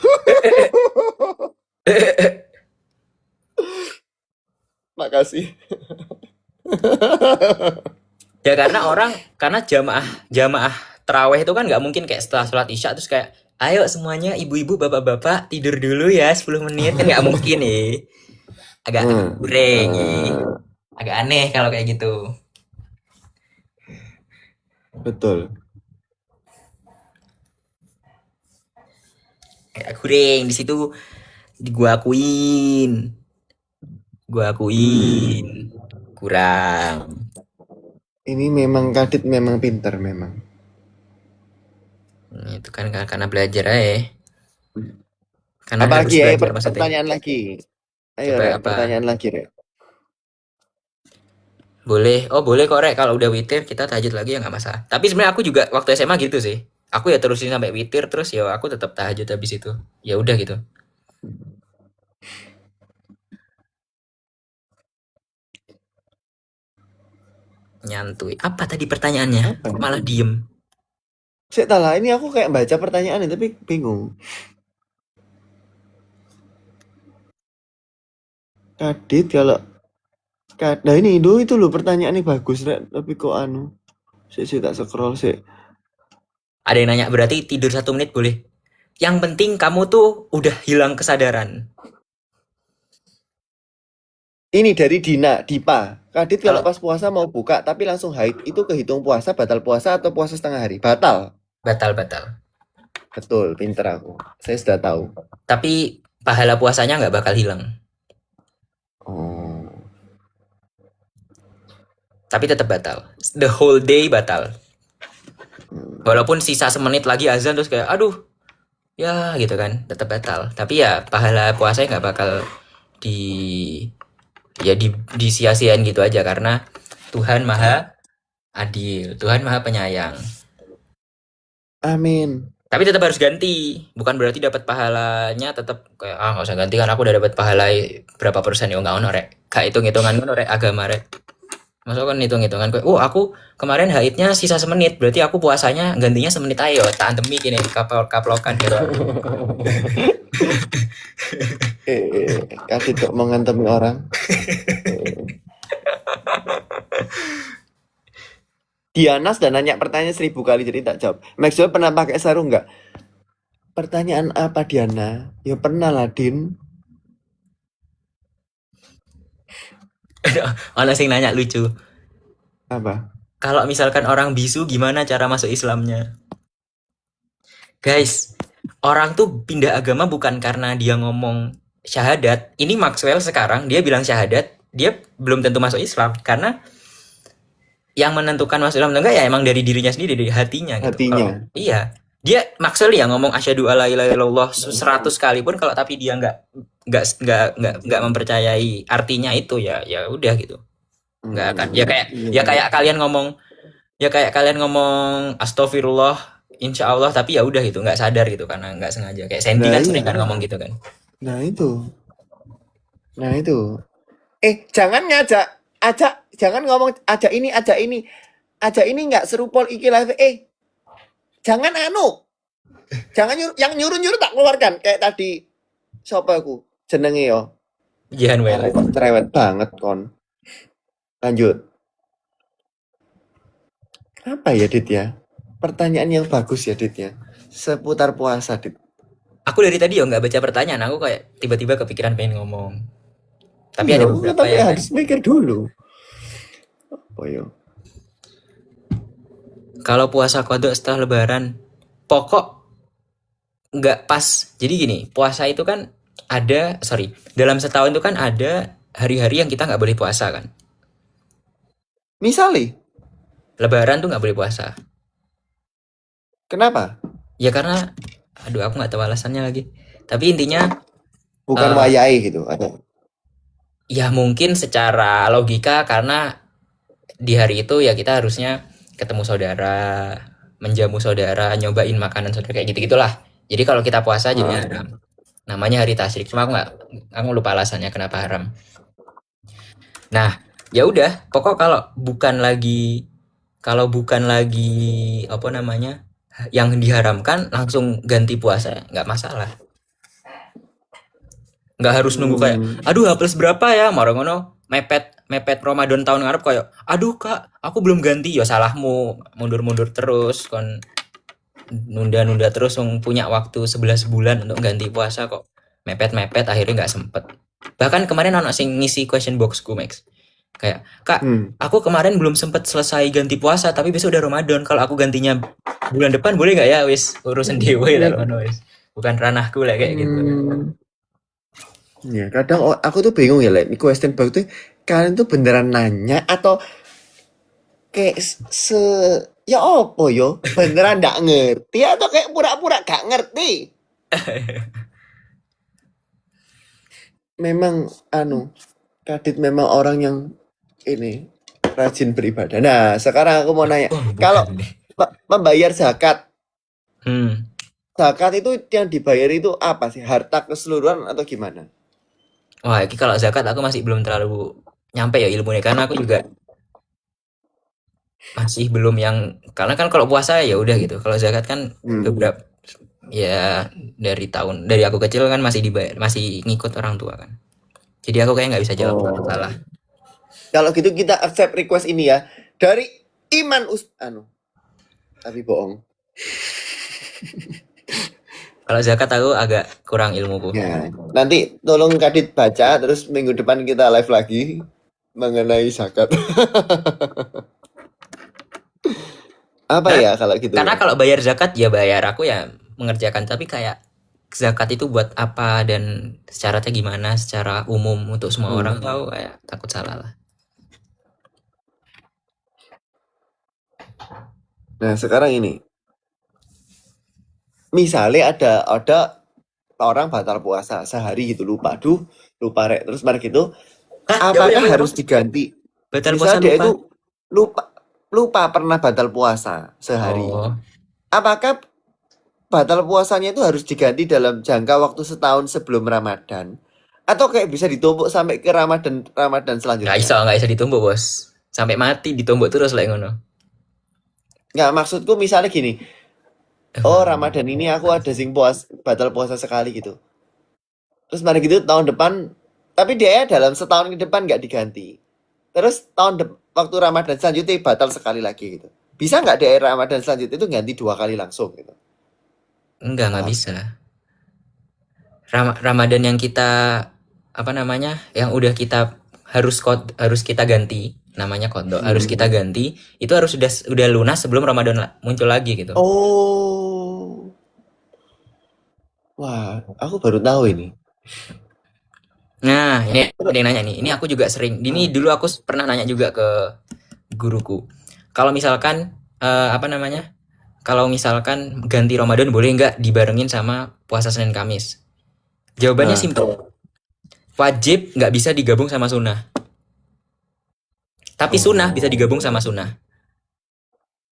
Makasih. Ya karena jamaah jamaah terawih itu kan nggak mungkin kayak setelah sholat isya terus kayak ayo semuanya ibu-ibu bapak-bapak tidur dulu ya 10 menit kan nggak mungkin nih. Agak Hmm, kurang nih. hmm, Agak aneh kalau kayak gitu. betul. Agak kurang di situ gua akuin. Gua Hmm. akuin. Kurang. Ini memang Kadit memang pinter memang. Itu kan karena belajar aja. Karena harus Apalagi ya, belajar maksudnya. pertanyaan lagi. Ayo, Coba Rek, apa? pertanyaan lagi, Rek. Boleh. Oh, boleh kok, Rek. Kalau udah witir, kita tahajud lagi ya nggak masalah. Tapi sebenarnya aku juga waktu SMA gitu sih. Aku ya terusin sampai witir, terus ya aku tetap tahajud habis itu. Ya udah gitu. Nyantui. Apa tadi pertanyaannya? Apa Kok ya? malah diem? Saya tahu lah, ini aku kayak baca pertanyaan ini tapi bingung. Kadit kalau nah ini itu loh pertanyaannya bagus, Rek. Tapi kok anu? Saya tak scroll sih. Ada yang nanya, berarti tidur 1 menit boleh? Yang penting kamu tuh udah hilang kesadaran. Ini dari Dipa. Kadit kalau Kalau pas puasa mau buka tapi langsung haid, itu kehitung puasa, batal puasa atau puasa setengah hari? Batal. batal-batal. Betul, pinter aku. Saya sudah tahu. Tapi pahala puasanya nggak bakal hilang. Oh. Tapi tetap batal. The whole day batal. Hmm. Walaupun sisa semenit lagi azan terus kayak, aduh, ya gitu kan, tetap batal. Tapi ya pahala puasanya nggak bakal di ya disia-siain gitu aja karena Tuhan Maha Adil, Tuhan Maha Penyayang. Amin. Tapi tetap harus ganti, bukan berarti dapat pahalanya tetap kayak nggak usah ganti kan aku udah dapat pahala berapa persen ya nggak ono rek, gak hitung hitungan ngono rek agama rek. Masuk kan hitung hitungan kayak, oh aku kemarin haidnya sisa semenit, berarti aku puasanya gantinya semenit ayo, tak demi gini kaplokan gitu. Kadit kok mengantemi orang. Diana sudah nanya pertanyaan 1000 kali jadi tak jawab. Maxwell pernah pakai sarung nggak? Pertanyaan apa Diana? Ya pernah lah Din. Orang sing nanya lucu. Apa? Kalau misalkan orang bisu gimana cara masuk Islamnya? Guys, orang tuh pindah agama bukan karena dia ngomong syahadat. Ini Maxwell sekarang dia bilang syahadat, dia belum tentu masuk Islam karena yang menentukan masuk Islam atau enggak ya emang dari dirinya sendiri, dari hatinya gitu. Hatinya. Iya. Dia Maxwell ya ngomong asyhadu alla ilaha illallah 100 kali pun kalau tapi dia nggak mempercayai artinya itu ya udah gitu. Nggak akan. Ya kayak kalian ngomong astagfirullah insya Allah tapi ya udah gitu nggak sadar gitu karena nggak sengaja kayak Sandy Nah kan iya. sering kan ngomong gitu kan. Nah itu. Nah itu. Jangan jangan ngomong ajak ini, ajak ini. Ajak ini nggak serupol iki live. Jangan anu. Jangan yang nyuruh-nyuruh tak keluarkan kayak tadi. Siapa aku? Jenenge yo. Jihan Well. Cerewet banget kon. Lanjut. Apa ya Dit ya? Pertanyaan yang bagus ya Dit ya. Seputar puasa Dit. Aku dari tadi ya nggak baca pertanyaan, aku kayak tiba-tiba kepikiran pengen ngomong. Tapi Iya, ada beberapa tapi yang harus mikir dulu. Oh yo. kalau puasa kodok setelah lebaran, pokok nggak pas. Jadi gini, puasa itu kan dalam setahun itu kan ada hari-hari yang kita nggak boleh puasa kan. Misalnya, Lebaran tuh nggak boleh puasa. kenapa? Ya karena, aduh aku nggak tahu alasannya lagi. Tapi intinya, Bukan eh, wayai gitu atau ya mungkin secara logika karena di hari itu ya kita harusnya ketemu saudara, menjamu saudara, nyobain makanan saudara kayak gitu-gitulah. Jadi kalau kita puasa jadi Ah. haram. Namanya hari tasyrik. Cuma aku lupa alasannya kenapa haram. Nah, ya udah, pokok kalau bukan lagi apa namanya? Yang diharamkan langsung ganti puasa, nggak masalah. Nggak harus nunggu kayak, Hmm. aduh plus berapa ya, marah ngono, mepet mepet Ramadan tahun ngarep kayak, aduh kak, aku belum ganti, ya salahmu, mundur-mundur terus, kon nunda-nunda terus, punya waktu 11 bulan untuk ganti puasa kok, mepet-mepet akhirnya nggak sempet. Bahkan kemarin anak sing ngisi question boxku Max, kayak kak, Hmm. aku kemarin belum sempet selesai ganti puasa, tapi besok udah Ramadan, kalau aku gantinya bulan depan boleh nggak ya, wis urusan dewe lah, wis bukan ranahku lah kayak gitu. Hmm. Ya, kadang aku tuh bingung ya, like, di question box tuh kalian tuh beneran nanya atau kayak ya apa yo? Beneran nggak ngerti atau kayak pura-pura gak ngerti? Memang Kadit memang orang yang ini rajin beribadah. Nah, sekarang aku mau nanya, Oh kalau bukan nih. membayar zakat, Hmm. zakat itu yang dibayar itu apa sih? Harta keseluruhan atau gimana? Wah, ini kalau zakat aku masih belum terlalu nyampe ya ilmunya, karena aku juga masih belum yang, karena kan kalau puasa ya udah gitu. Kalau zakat kan Hmm. beberapa ya dari aku kecil kan masih dibayar, masih ngikut orang tua kan. Jadi aku kayak nggak bisa jawab Oh. salah. Kalau gitu kita accept request ini ya dari Iman tapi bohong. Kalau zakat aku agak kurang ilmuku. Ya, nanti tolong Kadit baca terus minggu depan kita live lagi mengenai zakat. Apa Karena, ya kalau gitu karena ya? kalau bayar zakat ya bayar, aku ya mengerjakan, tapi kayak zakat itu buat apa dan syaratnya gimana secara umum untuk semua orang Hmm. tahu, kayak takut salah lah. Nah, sekarang ini. Misalnya ada orang batal puasa sehari gitu, lupa rek terus mari gitu, Ah, ya apakah udah apa? harus diganti? Batal puasa Misalnya dia lupa. itu lupa lupa pernah batal puasa sehari. Oh, Apakah batal puasanya itu harus diganti dalam jangka waktu setahun sebelum Ramadan? Atau kayak bisa ditumpuk sampai ke Ramadan selanjutnya? nggak bisa ditumbuk bos. Sampai mati ditumbuk terus lah ngono. Nggak, maksudku misalnya gini, oh Ramadan ini aku ada batal puasa sekali gitu. Terus mari gitu tahun depan, tapi dia dalam setahun ke depan nggak diganti. Terus waktu Ramadan selanjutnya batal sekali lagi gitu. Bisa nggak di Ramadan selanjutnya itu ganti 2 kali langsung gitu? Nggak Paham? bisa. Ramadan yang kita apa namanya? Yang harus kita ganti, namanya kodok, harus kita ganti, itu harus udah lunas sebelum Ramadan muncul lagi gitu. Oh, wah, aku baru tahu ini. Nah, ini ada yang nanya nih. Ini aku juga sering. Ini dulu aku pernah nanya juga ke guruku. Kalau misalkan apa namanya? Kalau misalkan ganti Ramadan boleh nggak dibarengin sama puasa Senin Kamis? Jawabannya Nah, simpel. Wajib nggak bisa digabung sama sunnah. Tapi sunnah bisa oh, digabung sama sunnah.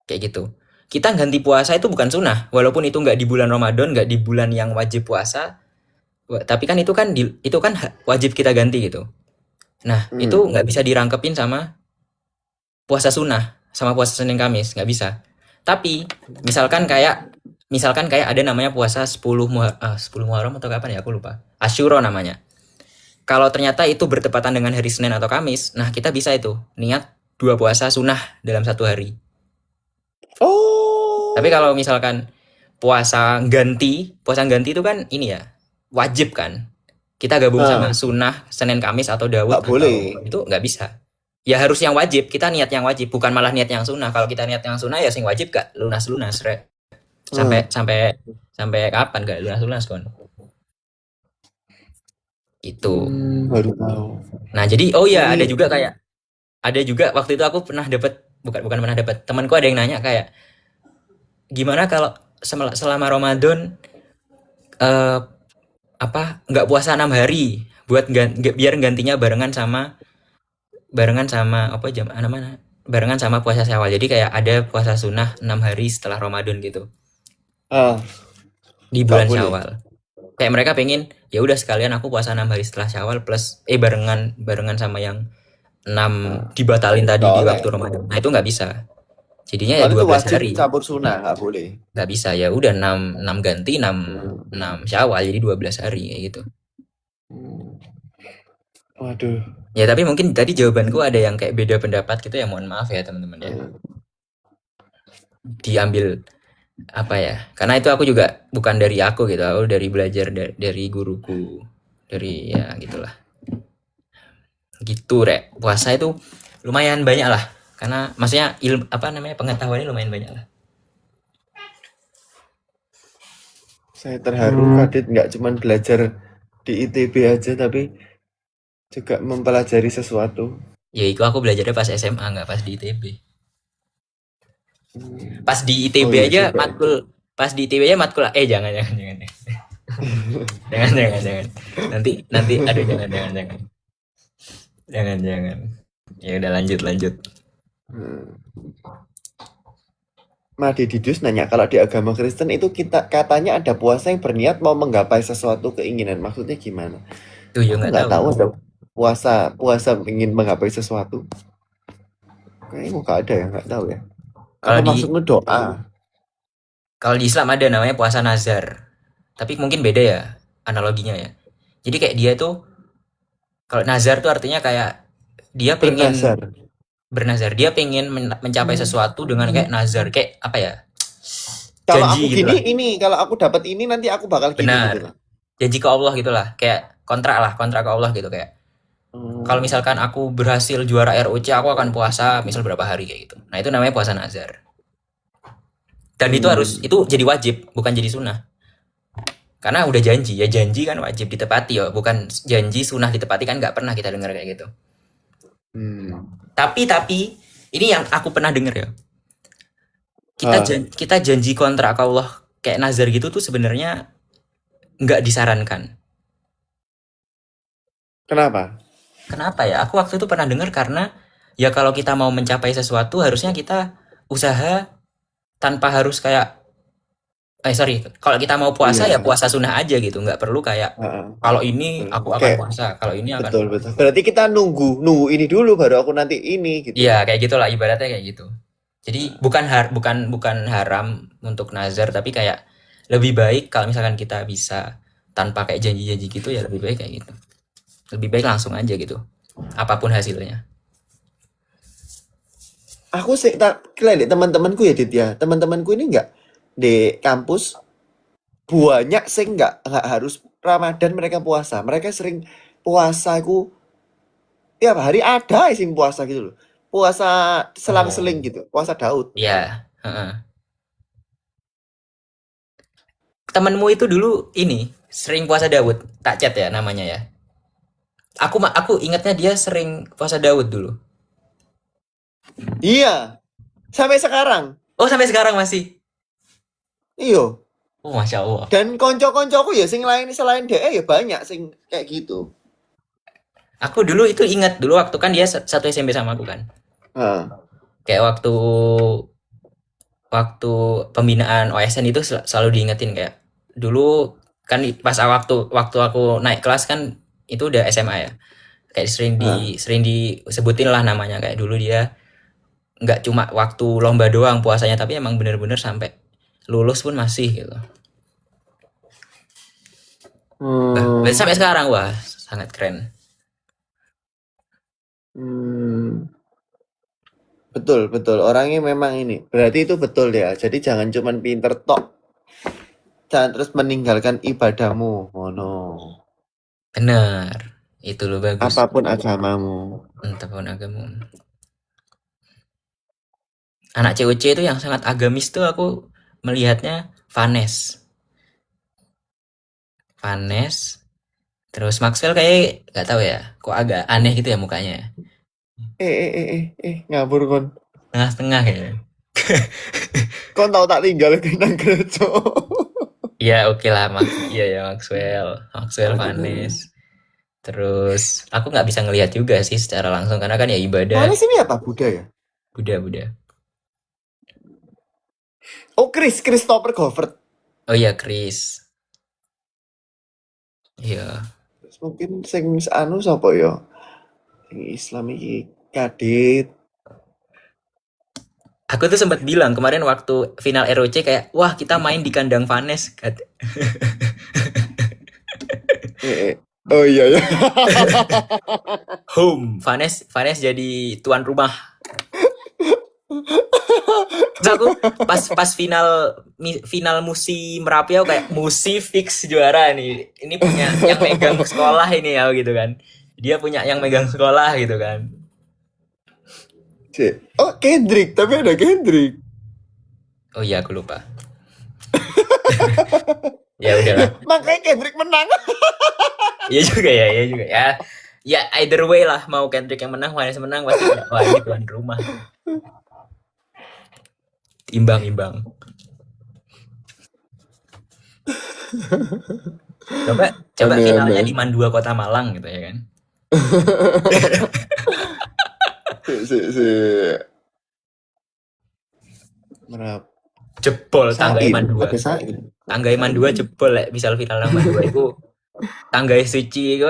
Kayak gitu. Kita ganti puasa itu bukan sunnah. Walaupun itu nggak di bulan Ramadan, nggak di bulan yang wajib puasa. Tapi kan itu kan wajib kita ganti gitu. Nah, itu nggak bisa dirangkepin sama puasa sunnah, sama puasa Senin Kamis. Nggak bisa. Tapi, misalkan kayak ada namanya puasa 10 Muharram atau kapan ya, aku lupa. Asyura namanya. Kalau ternyata itu bertepatan dengan hari Senin atau Kamis, nah kita bisa itu niat 2 puasa sunnah dalam 1 hari. Tapi oh, kalau misalkan puasa ganti itu kan ini ya, wajib kan. Kita gabung sama nah, sunnah Senin Kamis atau Daud nggak boleh. atau itu nggak bisa. Ya harus yang wajib, kita niat yang wajib, bukan malah niat yang sunnah. Kalau kita niat yang sunnah ya sing wajib gak lunas-lunas, Rek. Hmm, Sampai sampai sampai kapan gak lunas-lunas kon? Itu. baru tahu. Nah, jadi oh ya Ini, ada juga waktu itu aku pernah dapat, bukan pernah dapat, temanku ada yang nanya kayak gimana kalau selama Ramadan eh nggak puasa 6 hari biar gantinya barengan sama apa jam mana barengan sama puasa Syawal. Jadi kayak ada puasa sunnah 6 hari setelah Ramadan gitu Ah, di nggak bulan boleh. Syawal. Kayak mereka pengen ya udah sekalian aku puasa 6 hari setelah Syawal plus barengan barengan sama yang 6 Ah, dibatalin tadi nggak di oleh. waktu Ramadan. Nah, itu nggak bisa. Jadinya ya Soalnya dua itu belas wajib hari. campur sunnah, nggak boleh. Nggak bisa ya udah 6 6 ganti 6 Hmm. 6 Syawal jadi 12 hari kayak gitu. Hmm. Waduh. Ya tapi mungkin tadi jawabanku ada yang kayak beda pendapat gitu ya mohon maaf ya teman-teman ya. Hmm. Diambil apa ya? Karena itu aku juga bukan dari aku gitu, aku dari belajar dari guruku. Dari ya gitulah. Gitu, Rek. Puasa itu lumayan banyak lah. Karena maksudnya ilmu apa namanya pengetahuannya lumayan banyak lah. Saya terharu Kadit nggak cuma belajar di ITB aja, tapi juga mempelajari sesuatu. Ya itu aku belajarnya pas SMA nggak pas di ITB. Hmm. Pas di Oh ITB iya aja juga. matkul pas di ITB aja matkul jangan. Jangan. Nanti nanti aduh jangan. Jangan. Ya udah lanjut. Hmm. Made Didus nanya, kalau di agama Kristen itu kita katanya ada puasa yang berniat mau menggapai sesuatu keinginan. Maksudnya gimana? Tuh ya Aku nggak nggak tahu. tahu ada puasa ingin menggapai sesuatu. Kayaknya nggak ada ya, nggak tahu ya. Apa Kalau di maksudmu doa? kalau di Islam ada namanya puasa nazar. Tapi mungkin beda ya analoginya ya. Jadi kayak dia tuh kalau nazar tuh artinya kayak dia pengen Bernazar. bernazar, dia pengen mencapai sesuatu dengan kayak nazar, kayak apa ya? Kalau aku Janji gini, gitulah. kalau aku dapat ini nanti aku bakal gini gitu Benar. loh. Janji ke Allah gitulah, kayak kontrak ke Allah gitu kayak. Kalau Hmm. misalkan aku berhasil juara ROC, aku akan puasa misal berapa hari kayak gitu. Nah, itu namanya puasa nazar. Dan itu harus Hmm. itu jadi wajib, bukan jadi sunnah. Karena udah janji, ya janji kan wajib ditepati ya, bukan janji sunnah ditepati kan nggak pernah kita dengar kayak gitu. Hmm. Tapi ini yang aku pernah dengar ya. Ah, Kita janji kontrak ke Allah kayak nazar gitu tuh sebenarnya nggak disarankan. kenapa? Kenapa ya? Aku waktu itu pernah dengar karena ya kalau kita mau mencapai sesuatu harusnya kita usaha tanpa harus kayak sorry, kalau kita mau puasa ya Iya. puasa sunnah aja gitu, nggak perlu kayak Heeh. kalau ini Betul. aku akan Kayak puasa, kalau ini akan betul betul. Berarti kita nunggu ini dulu baru aku nanti ini iya gitu. kayak gitulah ibaratnya kayak gitu. Jadi bukan haram untuk nazar tapi kayak lebih baik kalau misalkan kita bisa tanpa kayak janji-janji gitu ya lebih baik kayak gitu. Lebih baik langsung aja gitu. Apapun hasilnya. Aku sih tak lihat teman-temanku ya Dit ya. Teman-temanku ini enggak di kampus banyak sih enggak harus Ramadan mereka puasa. Mereka sering puasa aku tiap hari ada sih puasa gitu loh. Puasa selang-seling Oh. gitu. Puasa Daud. Iya, heeh. Temenmu itu dulu ini sering puasa Daud, tak chat ya namanya ya. Aku ingatnya dia sering puasa Daud dulu. Iya, sampai sekarang. Oh sampai sekarang masih. Iya. Oh masya Allah. Dan konco-koncoku ya sing lain selain DE ya banyak sing kayak gitu. Aku dulu itu ingat dulu waktu kan dia satu SMP sama aku kan. Heeh. Kayak waktu waktu pembinaan OSN itu selalu diingetin kayak dulu kan pas waktu aku naik kelas kan itu udah SMA ya. Kayak Heeh. sering disebutin lah namanya kayak dulu dia nggak cuma waktu lomba doang puasanya tapi emang bener-bener sampai lulus pun masih gitu. Berarti Hmm. sampai sekarang wah sangat keren. Hmm. Betul, betul. Orangnya memang ini. Berarti itu betul ya. Jadi jangan cuman pinter tok. Jangan terus meninggalkan ibadahmu. Oh no. Bener. Itu lo bagus. Apapun agamamu. Entah pun agama. Anak COC itu yang sangat agamis tuh aku melihatnya Vanes, terus Maxwell kayak nggak tahu ya, kok agak aneh gitu ya mukanya, Ngabur kon. tengah-tengah ya. Kon tahu tak tinggal nang gereja. Iya oke lah, iya ya Maxwell, Vanes. Terus aku nggak bisa ngelihat juga sih secara langsung karena kan ya ibadah. Manis ini apa? Buddha ya? Buddha. Oh, Christopher Govert. Oh iya, Chris. Iya. Terus mungkin sing anu sapa ya? Sing Islam iki Kadit. Aku tuh sempat bilang kemarin waktu final ROC kayak, wah kita main di kandang Vanes. Oh iya ya. Home. Vanes jadi tuan rumah. Terus aku pas final musim Merapi aku kayak musim fix juara nih. Ini punya yang megang sekolah ini ya gitu kan. Dia punya yang megang sekolah gitu kan. Oh, Kendrick, tapi ada Kendrick. Oh iya aku lupa. Ya udahlah. Makanya Kendrick menang. Iya juga ya. Ya either way lah, mau Kendrick yang menang, Vanes menang pasti wah ini tuan rumah. Imbang. Coba finalnya di Mandua Kota Malang gitu ya kan. Si. Merap. Jebol tangga Iman 2. Ada Sain. Tangga Iman 2 jebol lek bisa final nang Iman 2 iku. Tangga suci iku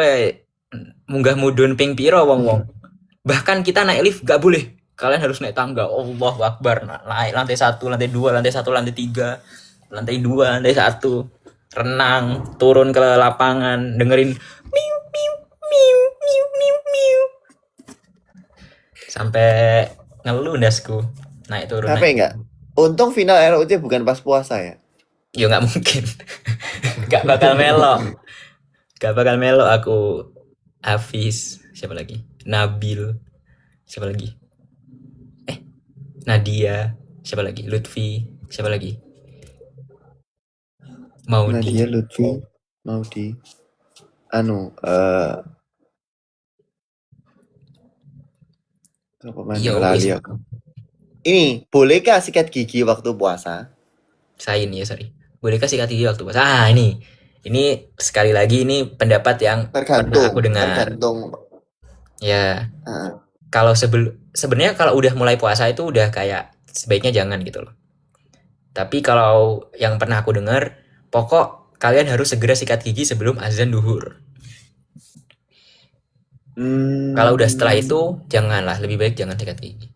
munggah mudun ping piro wong-wong. Bahkan kita naik lift gak boleh. Kalian harus naik tangga. Allahu Akbar. Naik lantai 1, lantai 2, lantai 1, lantai 3, lantai 2, lantai 1. Renang, turun ke lapangan, dengerin miu miu miu miu miu miu. Sampai ngeluh dasku. Naik turun. Capek enggak? Untung final ROC bukan pas puasa ya. Ya nggak mungkin. Gak bakal melo aku. Hafiz, siapa lagi? Nabil, siapa lagi? Nadia, siapa lagi? Lutfi, siapa lagi? Maudi. Nadia, Lutfi, Maudi. Apa main lali aku. Ini, bolehkah sikat gigi waktu puasa? Sorry. Bolehkah sikat gigi waktu puasa? Ini sekali lagi ini pendapat yang tergantung, pernah aku dengar. Tergantung. Ya. Kalau sebenarnya kalau udah mulai puasa itu udah kayak sebaiknya jangan gitu loh. Tapi kalau yang pernah aku dengar, pokok kalian harus segera sikat gigi sebelum azan duhur. Kalau udah setelah itu janganlah, lebih baik jangan sikat gigi.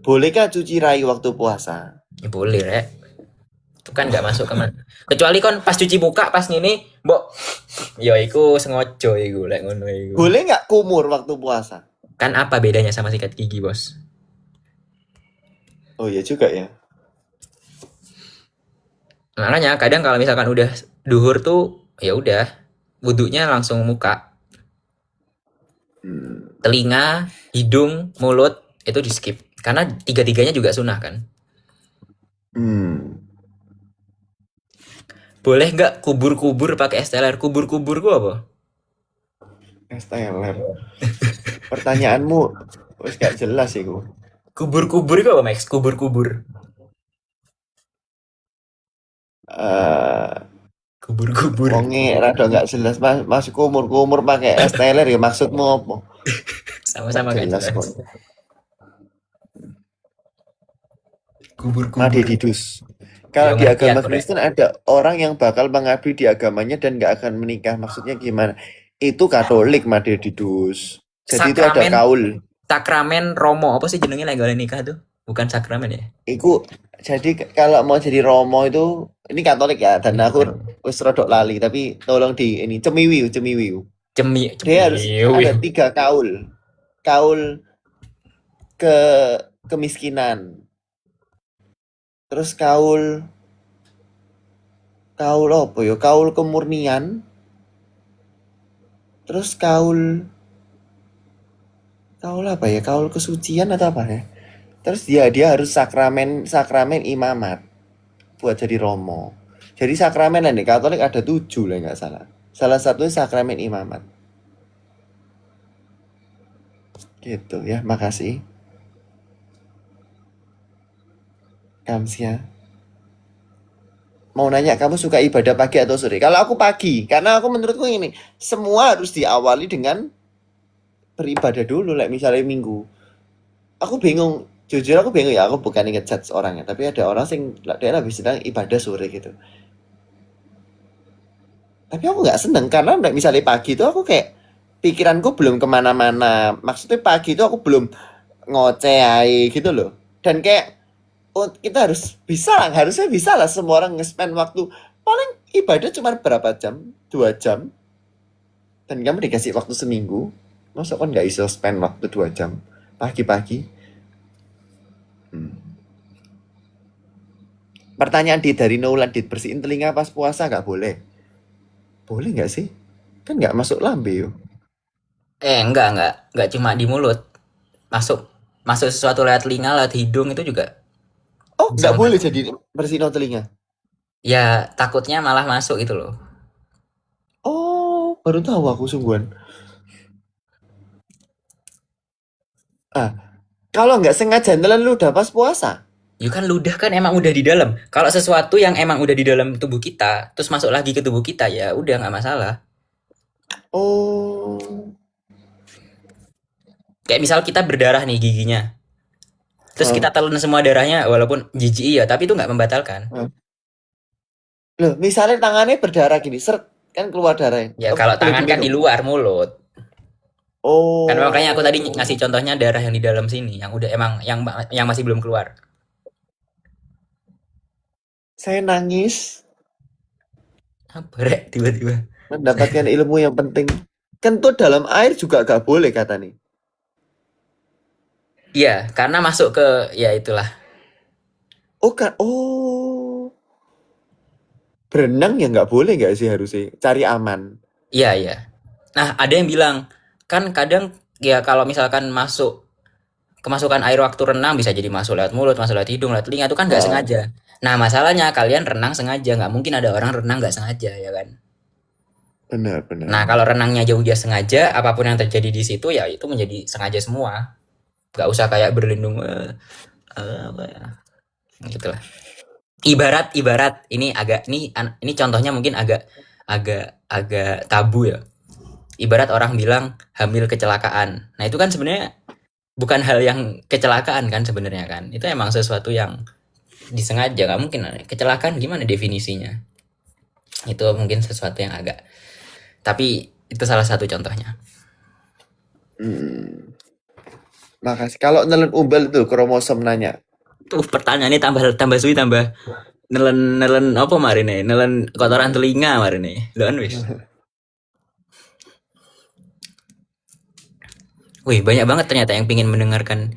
Bolehkah cuci rai waktu puasa? Ya, boleh, Rek. Itu kan nggak masuk kemana. Kecuali kan pas cuci muka pas ngini, mbok ya iku sengojo iku lek ngono iku. Boleh nggak kumur waktu puasa? Kan apa bedanya sama sikat gigi, Bos? Oh iya juga ya. Makanya kadang kalau misalkan udah duhur tuh ya udah wudunya langsung muka. Telinga, hidung, mulut itu di skip. Karena tiga-tiganya juga sunnah kan. Boleh nggak kubur-kubur pakai STLR? Kubur-kubur gua apa? STLR. Pertanyaanmu wis gak jelas iku. Kubur-kubur itu apa, Max? Kubur-kubur. Kubur-kubur. Wonge rada gak jelas, Mas kumur-kumur pakai STLR ya maksudmu apa? Sama-sama gak jelas. Kubur-kubur. Made didus. Kalau di agama Kristen ada orang yang bakal mengabdi di agamanya dan gak akan menikah. Maksudnya gimana? Itu Katolik made didus. Jadi sakramen, itu ada kaul. Sakramen Romo apa sih jenengnya lagi nikah tuh? Bukan sakramen ya? Iku jadi kalau mau jadi Romo itu ini Katolik ya dan aku wis rodok lali tapi tolong di ini cemiwiu. Dia harus ada 3 kaul. Kaul kemiskinan. Terus kaul apa ya? Kaul kemurnian. Terus kaul apa ya? Kaul kesucian atau apa ya? Terus dia harus sakramen imamat buat jadi Romo. Jadi sakramen lah nih Katolik ada 7 lah nggak salah. Salah satunya sakramen imamat. Gitu ya, makasih. Kamsia. Mau nanya kamu suka ibadah pagi atau sore? Kalau aku pagi, karena aku menurutku ini semua harus diawali dengan beribadah dulu, misalnya minggu. aku bingung, jujur aku bingung ya, aku bukan ngejudge orangnya, tapi ada orang sing dia lebih sedang ibadah sore gitu. Tapi aku nggak seneng karena misalnya pagi itu aku kayak pikiranku belum kemana-mana. Maksudnya pagi itu aku belum ngoceh ae gitu loh. Dan kayak oh, kita harus bisa lah, harusnya bisa lah semua orang nge-spend waktu paling ibadah cuma berapa jam, 2 jam. Dan kamu dikasih waktu seminggu, masa kan nggak bisa spend waktu 2 jam pagi-pagi? Hmm. Pertanyaan dari Nolan, dit bersihin telinga pas puasa nggak boleh? Boleh nggak sih? Kan nggak masuk lambe yo. Enggak cuma di mulut. Masuk masuk sesuatu lewat telinga, lewat hidung itu juga Oh, bisa nggak boleh masuk. jadi bersihin telinga. Ya takutnya malah masuk itu loh. Oh, baru tahu aku sungguhan. Ah, kalau nggak sengaja nelen lu udah pas puasa. Ya kan ludah kan emang udah di dalam. Kalau sesuatu yang emang udah di dalam tubuh kita, terus masuk lagi ke tubuh kita ya udah nggak masalah. Oh, Kayak misal kita berdarah nih giginya. Terus kita ah, telan semua darahnya walaupun jijik iya, tapi itu nggak membatalkan. ah. Loh, misalnya tangannya berdarah gini, seret, kan keluar darahnya. Ya kalau Boleh tangan kan di diminum. luar mulut. Kan makanya aku tadi Oh, ngasih contohnya darah yang di dalam sini, yang udah emang yang masih belum keluar. saya nangis Apa rek tiba-tiba? mendapatkan ilmu yang penting. Kentut dalam air juga gak boleh kata nih. Iya, karena masuk ke ya itulah. Oh kan, oh berenang ya nggak boleh nggak sih harusnya cari aman. Iya, iya. Nah, ada yang bilang kan kadang ya kalau misalkan kemasukan air waktu renang bisa jadi masuk lewat mulut, masuk lewat hidung, lewat telinga itu kan nggak Ah, sengaja. Nah, masalahnya kalian renang sengaja, nggak mungkin ada orang renang nggak sengaja ya kan. benar benar. Nah, kalau renangnya jauh dia sengaja, apapun yang terjadi di situ ya itu menjadi sengaja semua. Nggak usah kayak berlindung apa ya, gitu lah. Ibarat ini agak ini contohnya mungkin agak agak tabu ya. Ibarat orang bilang hamil kecelakaan. Nah, itu kan sebenarnya bukan hal yang kecelakaan kan sebenarnya kan. Itu emang sesuatu yang disengaja, nggak mungkin kecelakaan gimana definisinya. Itu mungkin sesuatu yang agak, tapi itu salah satu contohnya. Hmm, makasih. Kalau nelen umbel itu kromosom nanya. Tuh pertanyaannya tambah tambah suwi tambah nelen nelen apa kemarin nih, nelen kotoran telinga kemarin nih loan wis. Wih banyak banget ternyata yang pingin mendengarkan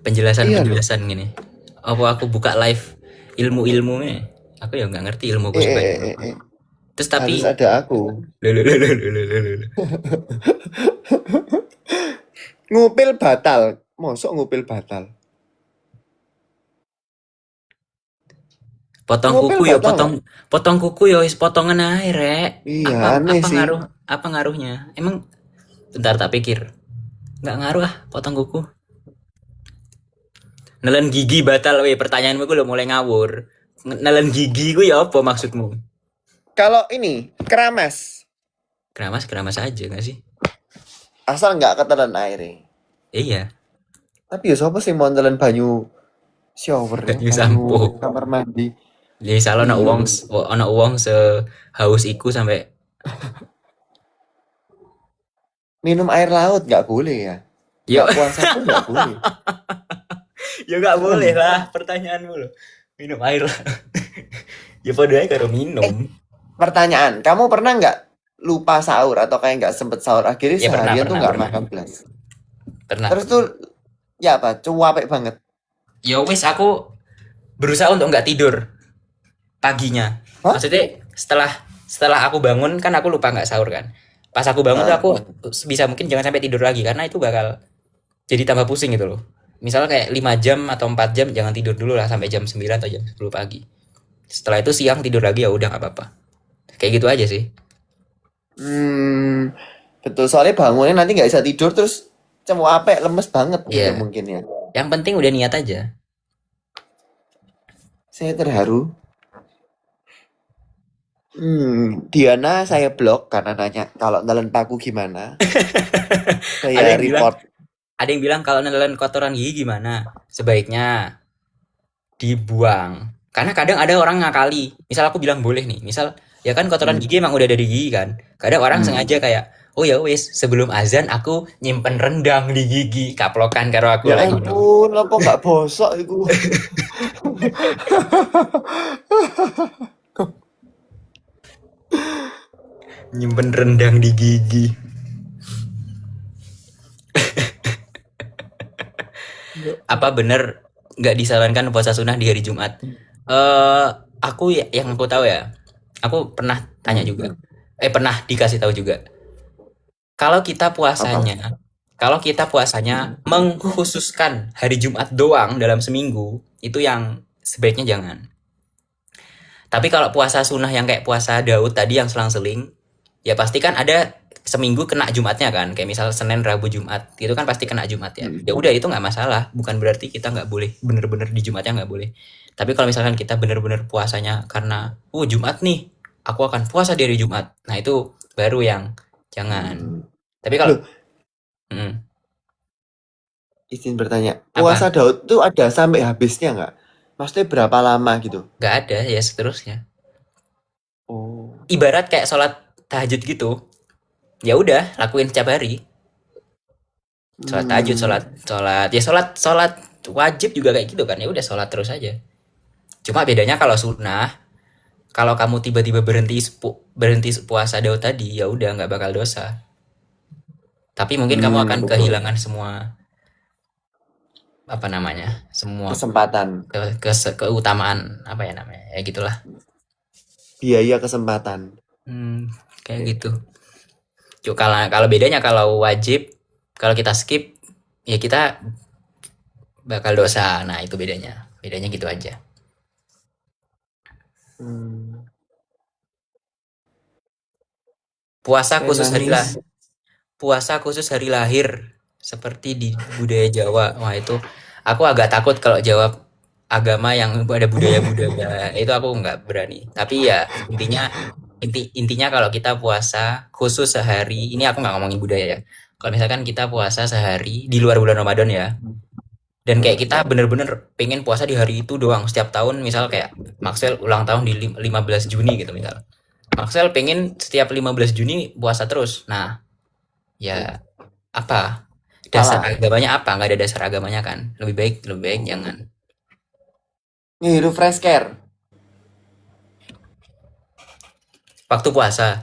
penjelasan Iya loh. penjelasan gini. Apa aku buka live ilmu-ilmunya, aku ya nggak ngerti ilmuku sebanyak apa. Eh. Terus Harus tapi ada aku. lho. Ngupil batal. Mosok ngupil batal. Potong Ngupil kuku ya batal nggak? potong kuku ya wis potongan ae rek. Iya Apa aneh apa sih. ngaruh apa ngaruhnya? Emang bentar tak pikir. Nggak ngaruh ah potong kuku. Nelen gigi batal weh pertanyaanmu gue udah mulai ngawur. Nelen gigi gue ya apa maksudmu? Kalau ini keramas. Keramas keramas aja gak sih? Asal nggak ketelan air. Iya, Tapi ya siapa sih mau nelen banyu shower ya? banyu Banyu sampo. kamar mandi. Jadi salah Iya loh. ono uang sehaus iku sampai Minum air laut nggak boleh ya? yo Nggak puasa pun nggak boleh. ya nggak boleh Serem. lah pertanyaanmu loh. Minum air lah. Ya padahal karo Eh, minum. pertanyaan. Kamu pernah nggak lupa sahur atau kayak nggak sempet sahur? Akhirnya Ya pernah seharian tuh pernah nggak pernah makan belas. pernah. Terus tuh ya apa? Cuapek banget. Ya wis aku berusaha untuk nggak tidur paginya. Hah? Maksudnya setelah setelah aku bangun kan aku lupa nggak sahur kan. Pas aku bangun tuh Ah, aku bisa mungkin jangan sampai tidur lagi karena itu bakal jadi tambah pusing gitu loh. Misalnya kayak 5 jam atau 4 jam jangan tidur dulu lah sampai jam 9 atau jam 10 pagi. Setelah itu siang tidur lagi ya udah nggak apa-apa. Kayak gitu aja sih. hmm, betul. Soalnya bangunnya nanti nggak bisa tidur terus cuapek lemes banget gitu Ya, mungkin ya. yang penting udah niat aja. Saya terharu. Diana saya blok karena nanya kalau nelen paku gimana. Ada Saya yang bilang report. Ada yang bilang kalau nelan kotoran gigi gimana? Sebaiknya dibuang. Karena kadang ada orang ngakali. Misal aku bilang boleh nih. Misal ya kan kotoran Hmm. gigi emang udah dari gigi kan. Kadang orang sengaja kayak oh ya wis sebelum azan aku nyimpen rendang di gigi kaplokan karo aku Ya lagi gitu. ampun, apa nggak bosok iku? Nyimpen rendang di gigi. Ya. Apa bener nggak disarankan puasa sunnah di hari Jumat? Aku yang aku tahu ya. Aku pernah tanya Hmm. juga. Pernah dikasih tahu juga. Kalau kita Apa? puasanya, kalau kita puasanya mengkhususkan hari Jumat doang dalam seminggu, itu yang sebaiknya jangan. Tapi kalau puasa sunnah yang kayak puasa Daud tadi yang selang-seling, ya pasti kan ada seminggu kena Jumatnya kan. Kayak misal Senin, Rabu, Jumat, itu kan pasti kena Jumat ya. Hmm. Ya udah itu nggak masalah. Bukan berarti kita nggak boleh bener-bener di Jumatnya nggak boleh. Tapi kalau misalkan kita bener-bener puasanya karena, Jumat nih, aku akan puasa dari Jumat. Nah itu baru yang jangan. Hmm. Tapi kalau, Loh, mm, izin bertanya, puasa apa? Daud tuh ada sampai habisnya nggak? Maksudnya berapa lama gitu? Nggak ada ya seterusnya. Oh. Ibarat kayak sholat tahajud gitu. Ya udah, lakuin setiap hari. Sholat tahajud, Hmm. sholat wajib juga kayak gitu kan. Ya udah sholat terus aja. Cuma bedanya kalau sunnah, kalau kamu tiba-tiba berhenti puasa Daud tadi, ya udah nggak bakal dosa. Tapi mungkin kamu akan Betul. kehilangan semua apa namanya, semua Kesempatan, keutamaan apa ya namanya, ya gitulah. biaya kesempatan. Kayak gitu. Cuma kalau kalau bedanya kalau wajib, kalau kita skip, ya kita bakal dosa. Nah itu bedanya. Bedanya gitu aja. Hmm. Puasa Saya khusus hari lah. nangis. Puasa khusus hari lahir seperti di budaya Jawa. Wah itu aku agak takut kalau jawab agama yang ada budaya-budaya itu aku nggak berani. Tapi ya intinya kalau kita puasa khusus sehari, ini aku nggak ngomongin budaya ya. Kalau misalkan kita puasa sehari di luar bulan Ramadan ya, dan kayak kita bener-bener pengen puasa di hari itu doang setiap tahun, misal kayak Maxwell ulang tahun di 15 Juni gitu misal. Maxwell pengen setiap 15 Juni puasa terus. Nah, ya apa? Dasar Salah. agamanya apa? Nggak ada dasar agamanya kan. Lebih baik jangan. Ngiru fresh care. Waktu puasa,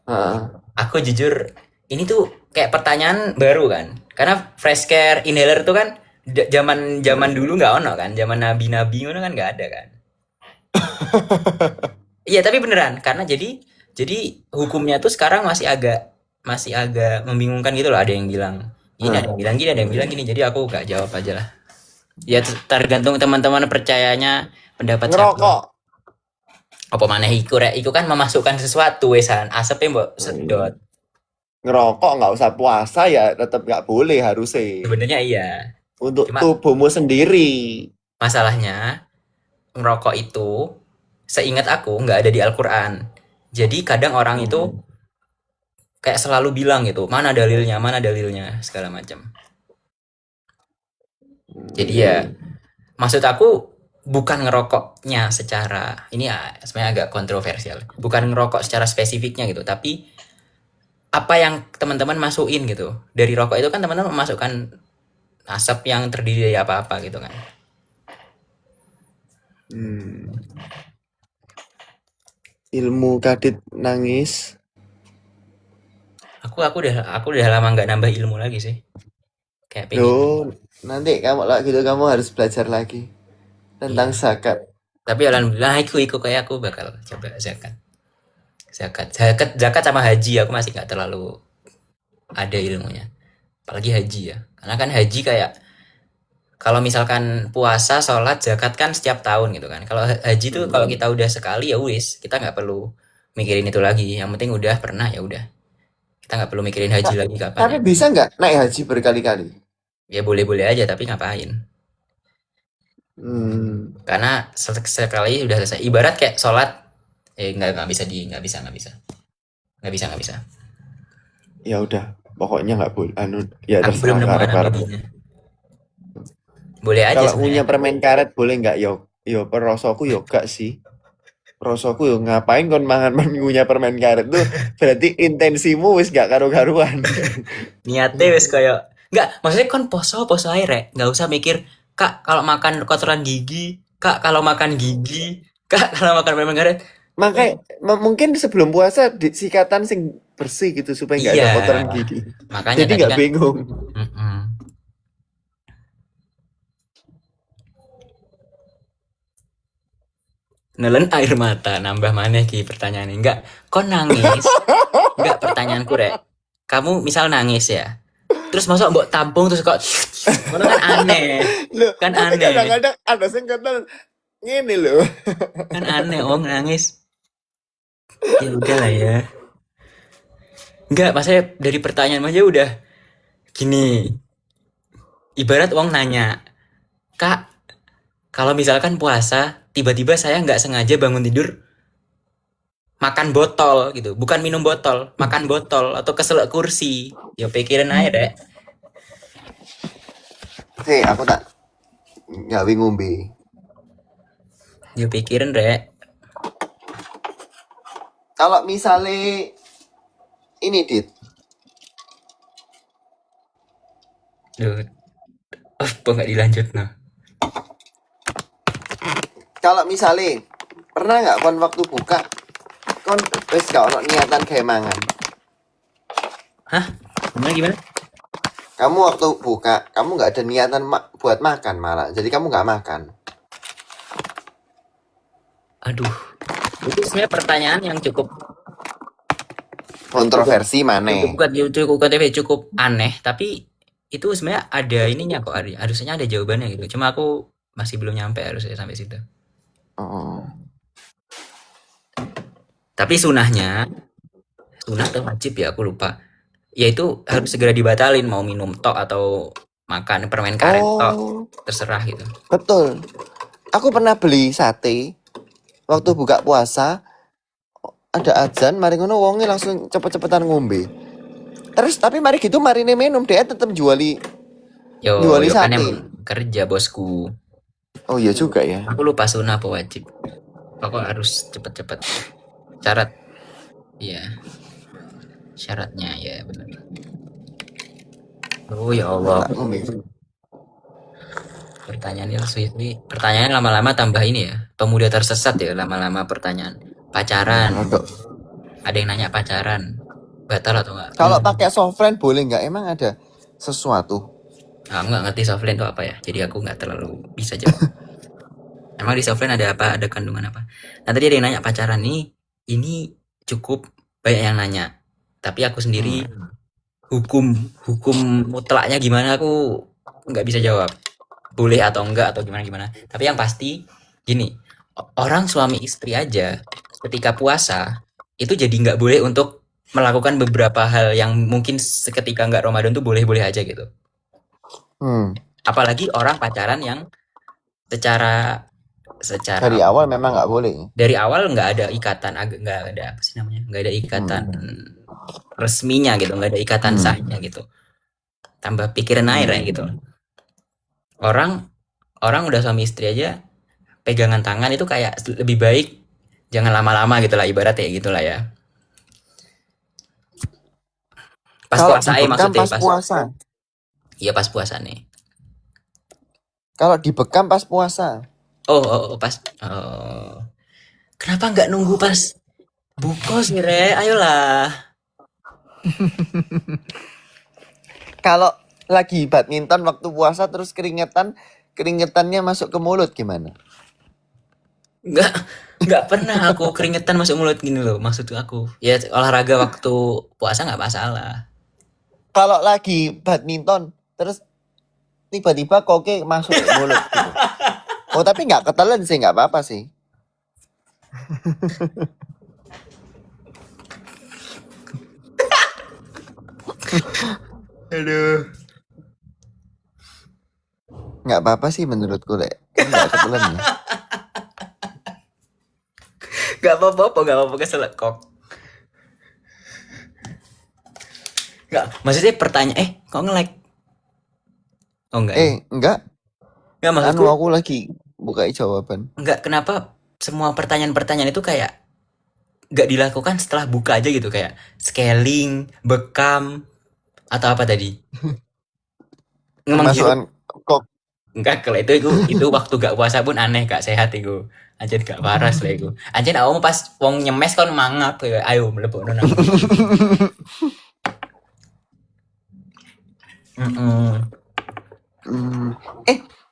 Heeh. aku jujur ini tuh kayak pertanyaan baru kan. Karena fresh care inhaler tuh kan zaman zaman dulu nggak ono kan. Zaman nabi-nabi ngono kan nggak ada kan. Iya, tapi beneran karena jadi hukumnya tuh sekarang masih agak membingungkan gitu loh. Ada yang bilang ini, ada yang Heeh. bilang gini, ada yang bilang gini. Jadi aku gak jawab aja lah. Ya tergantung teman-teman percayanya pendapat siapa. Ngerokok. Apa maneh iku rek, iku kan memasukkan sesuatu wesan. Asepnya mbok sedot. Ngerokok nggak usah puasa ya tetap nggak boleh harusnya. Sebenarnya iya. Untuk Cuma tubuhmu sendiri. masalahnya ngerokok itu seingat aku nggak ada di Al-Qur'an. Jadi kadang orang itu Hmm. kayak selalu bilang gitu, mana dalilnya segala macam. Jadi ya maksud aku bukan ngerokoknya secara ini ya sebenarnya agak kontroversial. Bukan ngerokok secara spesifiknya gitu, tapi apa yang teman-teman masukin gitu. Dari rokok itu kan teman-teman memasukkan asap yang terdiri dari apa-apa gitu kan. Hmm. Ilmu kadit nangis. Aku udah lama nggak nambah ilmu lagi sih. Kayak pengen. Loh, nanti kamu lah gitu kamu harus belajar lagi tentang Iya. zakat. Tapi alhamdulillah aku kayak aku bakal coba zakat. Zakat sama haji aku masih nggak terlalu ada ilmunya. Apalagi haji ya. Karena kan haji kayak kalau misalkan puasa, sholat, zakat kan setiap tahun gitu kan. Kalau haji tuh kalau Hmm. kita udah sekali ya wis, kita nggak perlu mikirin itu lagi. Yang penting udah pernah ya udah. Kita nggak perlu mikirin haji Ta- lagi kapan Tapi ya. bisa nggak naik haji berkali-kali? Ya boleh-boleh aja tapi ngapain? Hmm. Karena sekali udah selesai. Ibarat kayak sholat, nggak bisa nggak bisa. Nggak bisa. Ya udah. Pokoknya nggak boleh. Ya Aku belum terserah nemu karep-karep. analoginya. Boleh aja Kalau sebenarnya. ngunyah permen karet boleh nggak? Yo perosoku yo gak sih. Rasaku yo ngapain kon mangan ngunyah permen karet tuh berarti intensimu wis gak karu-karuan. Niatnya wes kayak enggak, maksudnya kan poso aja rek, nggak usah mikir kak kalau makan kotoran gigi, kak kalau makan gigi, kak kalau makan permen karet. Makanya mungkin sebelum puasa sikatan sing bersih gitu supaya nggak Iya, ada kotoran gigi. makanya Jadi tadi nggak kan bingung. mm-mm. Nelen air mata nambah maneh ki pertanyaan ini. Enggak, kok nangis? Enggak, pertanyaanku rek. Kamu misal nangis ya. Terus masuk mbok tampung terus kok ngono kan aneh. Loh, Kan tapi aneh. kadang-kadang ada sing kata ngene loh. Kan aneh wong nangis. Ya udahlah ya. Enggak, maksudnya dari pertanyaan aja udah gini. Ibarat wong nanya, "Kak, kalau misalkan puasa, tiba-tiba saya nggak sengaja bangun tidur makan botol gitu, bukan minum botol, makan botol atau keselak kursi." Ya pikirin aja deh. Sih, aku tak gawe ngombe. Ya pikirin deh. Kalau misalnya ini Dit, Duh, apa nggak dilanjut nah? kalau misalnya pernah nggak kon waktu buka kon wis gak ono niatan kayak mangan. Hah? Gimana? Kamu waktu buka, kamu nggak ada niatan buat makan malah. Jadi kamu nggak makan. Aduh, itu sebenarnya pertanyaan yang cukup Kontroversi mana? cukup aneh, tapi itu sebenarnya ada ininya kok, harusnya ada jawabannya gitu. Cuma aku masih belum nyampe harusnya sampai situ. Oh. Tapi sunah atau wajib ya aku lupa. Yaitu harus segera dibatalin mau minum tok atau makan permen karet tok, Oh, terserah gitu. betul. Aku pernah beli sate waktu buka puasa. Ada azan, mari ngono wonge langsung cepet-cepetan ngombe. Terus tapi mari gitu marine minum dia tetap juali Yo kan sate. emang kerja bosku. Oh iya juga ya. Aku lupa sunah apa wajib. Pokok harus cepet-cepet. Syarat, iya. Syaratnya ya benar. Oh ya Allah. Tak ngombe. Pertanyaannya pertanyaannya lama-lama tambah ini ya. Pemuda tersesat ya lama-lama pertanyaan. Pacaran. Ada yang nanya pacaran. Batal atau enggak? Kalau pakai softline boleh nggak? Emang ada sesuatu? Aku nggak ngerti softline itu apa ya. Jadi aku nggak terlalu bisa jawab. Emang di softline ada apa? Ada kandungan apa? Nah tadi ada yang nanya pacaran nih. Ini cukup banyak yang nanya. Tapi aku sendiri hukum mutlaknya gimana aku nggak bisa jawab. Boleh atau enggak atau gimana. Tapi yang pasti gini, orang suami istri aja ketika puasa itu jadi nggak boleh untuk melakukan beberapa hal yang mungkin seketika nggak Ramadan tuh boleh-boleh aja gitu. Apalagi orang pacaran yang secara Dari awal memang nggak boleh. dari awal nggak ada ikatan, nggak ada apa sih namanya, nggak ada ikatan resminya gitu, nggak ada ikatan sahnya gitu. Tambah pikiran air ya gitu. Orang udah suami istri aja pegangan tangan itu kayak lebih baik jangan lama-lama gitu lah, ibarat ya gitulah ya. Pas Kalau puasa dibekam maksudnya pas puasa. Iya pas puasa nih. Kalau dibekam pas puasa. Oh pas. Kenapa nggak nunggu pas buka sih Re? Ayolah. Kalau lagi badminton waktu puasa terus keringetannya masuk ke mulut gimana? Nggak pernah aku keringetan masuk mulut gini loh, maksud aku. Ya olahraga waktu puasa nggak masalah. Kalau lagi badminton terus tiba-tiba koke masuk ke mulut gitu. Oh tapi nggak ketelan sih, nggak apa-apa sih. Aduh. Nggak apa-apa sih menurutku Lek. Kan nggak ketelan ya. Gak apa-apa keselekok. Enggak, maksudnya pertanyaan kok nge-lag? Oh enggak ya? Enggak. Enggak maksudku Aku lagi buka jawaban. enggak, kenapa semua pertanyaan-pertanyaan itu kayak enggak dilakukan setelah buka aja gitu, kayak scaling, bekam atau apa tadi? Menghirup. Kemasukan kok. Enggak, kalau itu waktu gak puasa pun aneh, gak sehat itu. Anjir gak waras lah itu. Anjir awakmu pas wong nyemes kon mangap kayak ayo mlebokno nang. Heeh.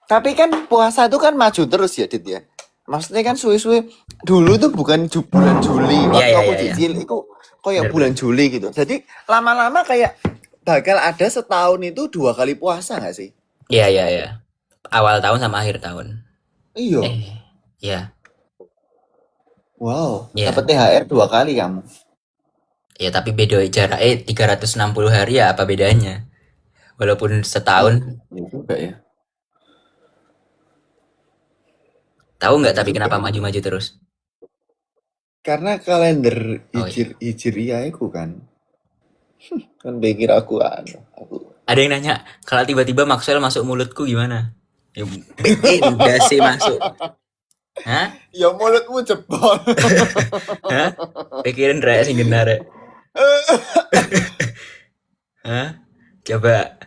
Tapi kan puasa itu kan maju terus ya, Dit ya. Maksudnya kan suwe-suwe dulu tuh bukan bulan Juli. Waktu Iya, aku iya, iya. cicil itu kayak Bener, bulan Juli gitu. Jadi lama-lama kayak bakal ada setahun itu 2 kali puasa gak sih? Iya, iya, iya. Awal tahun sama akhir tahun. Iya. Iya. Wow, Iya. dapat THR 2 kali kamu. Ya tapi beda jarak 360 hari ya apa bedanya? Walaupun setahun. Iya juga ya. Tahu nggak tapi Juga. kenapa maju-maju terus? Karena kalender Oh iya. Hijriah itu kan. Kan pikir aku Ada yang nanya, kalau tiba-tiba Maxwell masuk mulutku gimana? Ya, udah sih masuk. Hah? ya mulutmu jebol. Hah? Pikirin rek sing genar rek. Hah? Coba.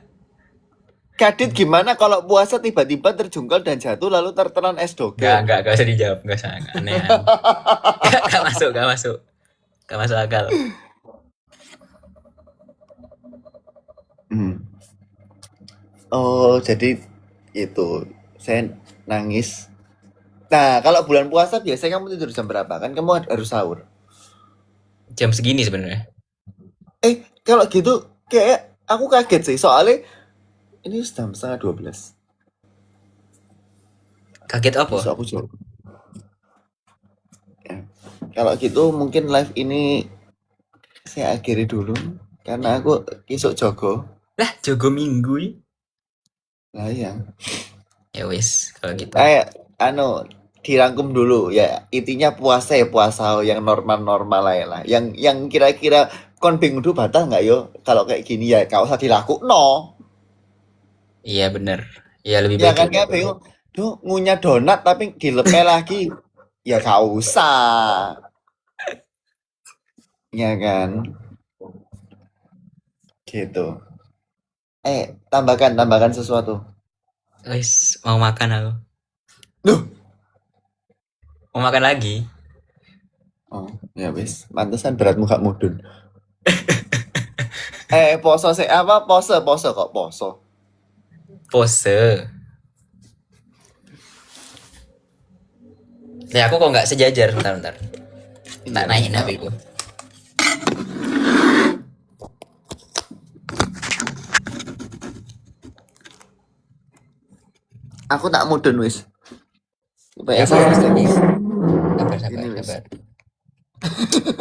Kadit gimana kalau puasa tiba-tiba terjungkal dan jatuh lalu tertelan es doger? Gak usah dijawab, gak usah, aneh. Gak masuk, gak masuk. Gak masuk akal. Oh, jadi itu saya nangis. Nah, kalau bulan puasa biasanya kamu tidur jam berapa? Kan kamu harus sahur. Jam segini sebenarnya. Kalau gitu kayak aku kaget sih soalnya ini jam setengah 12. Kaget apa? Besok aku jawab. Ya. Kalau gitu mungkin live ini saya akhiri dulu karena aku besok jogo. Lah, jogo minggu ya. Lah ya. Ya wis, kalau gitu. Dirangkum dulu ya. Intinya puasa ya puasa yang normal-normal lah. Yang kira-kira kon bingung dulu batal nggak yo? Kalau kayak gini ya kau usah dilakukan no. Iya bener. Iya lebih Ya baik. kan kayak bingung. Duh, ngunyah donat tapi dilepeh lagi. Ya gak usah. Ya kan. Gitu. Tambahkan sesuatu. Wis, mau makan aku. Duh. Mau makan lagi. Oh, ya wis. Mantesan beratmu gak mudun. Poso sih apa? Pose kok poso. Pose. Ya aku kok nggak sejajar, bentar. Tak naikin HP ku. Aku tak mudun wis. Ya, Sabar. Sabar.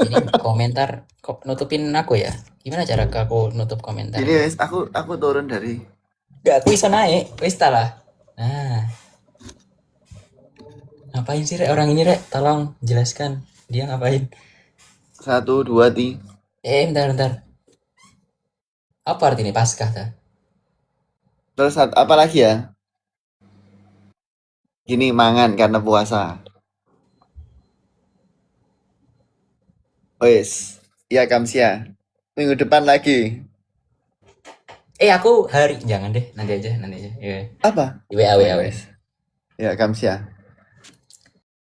Ini komentar kok nutupin aku ya? Gimana cara aku nutup komentar? Ini wis aku turun dari. Gak, aku bisa naik. Wis lah. Nah. Ngapain sih Rek orang ini Rek? Tolong jelaskan. Dia ngapain? 1, 2, 3. Bentar. Apa artinya Paskah ta? Terus apa lagi ya? Gini mangan karena puasa. Wis. Iya Kamsia. Minggu depan lagi. Aku hari jangan deh, nanti aja. Iya. Apa? Di WA. Ya Kamsia.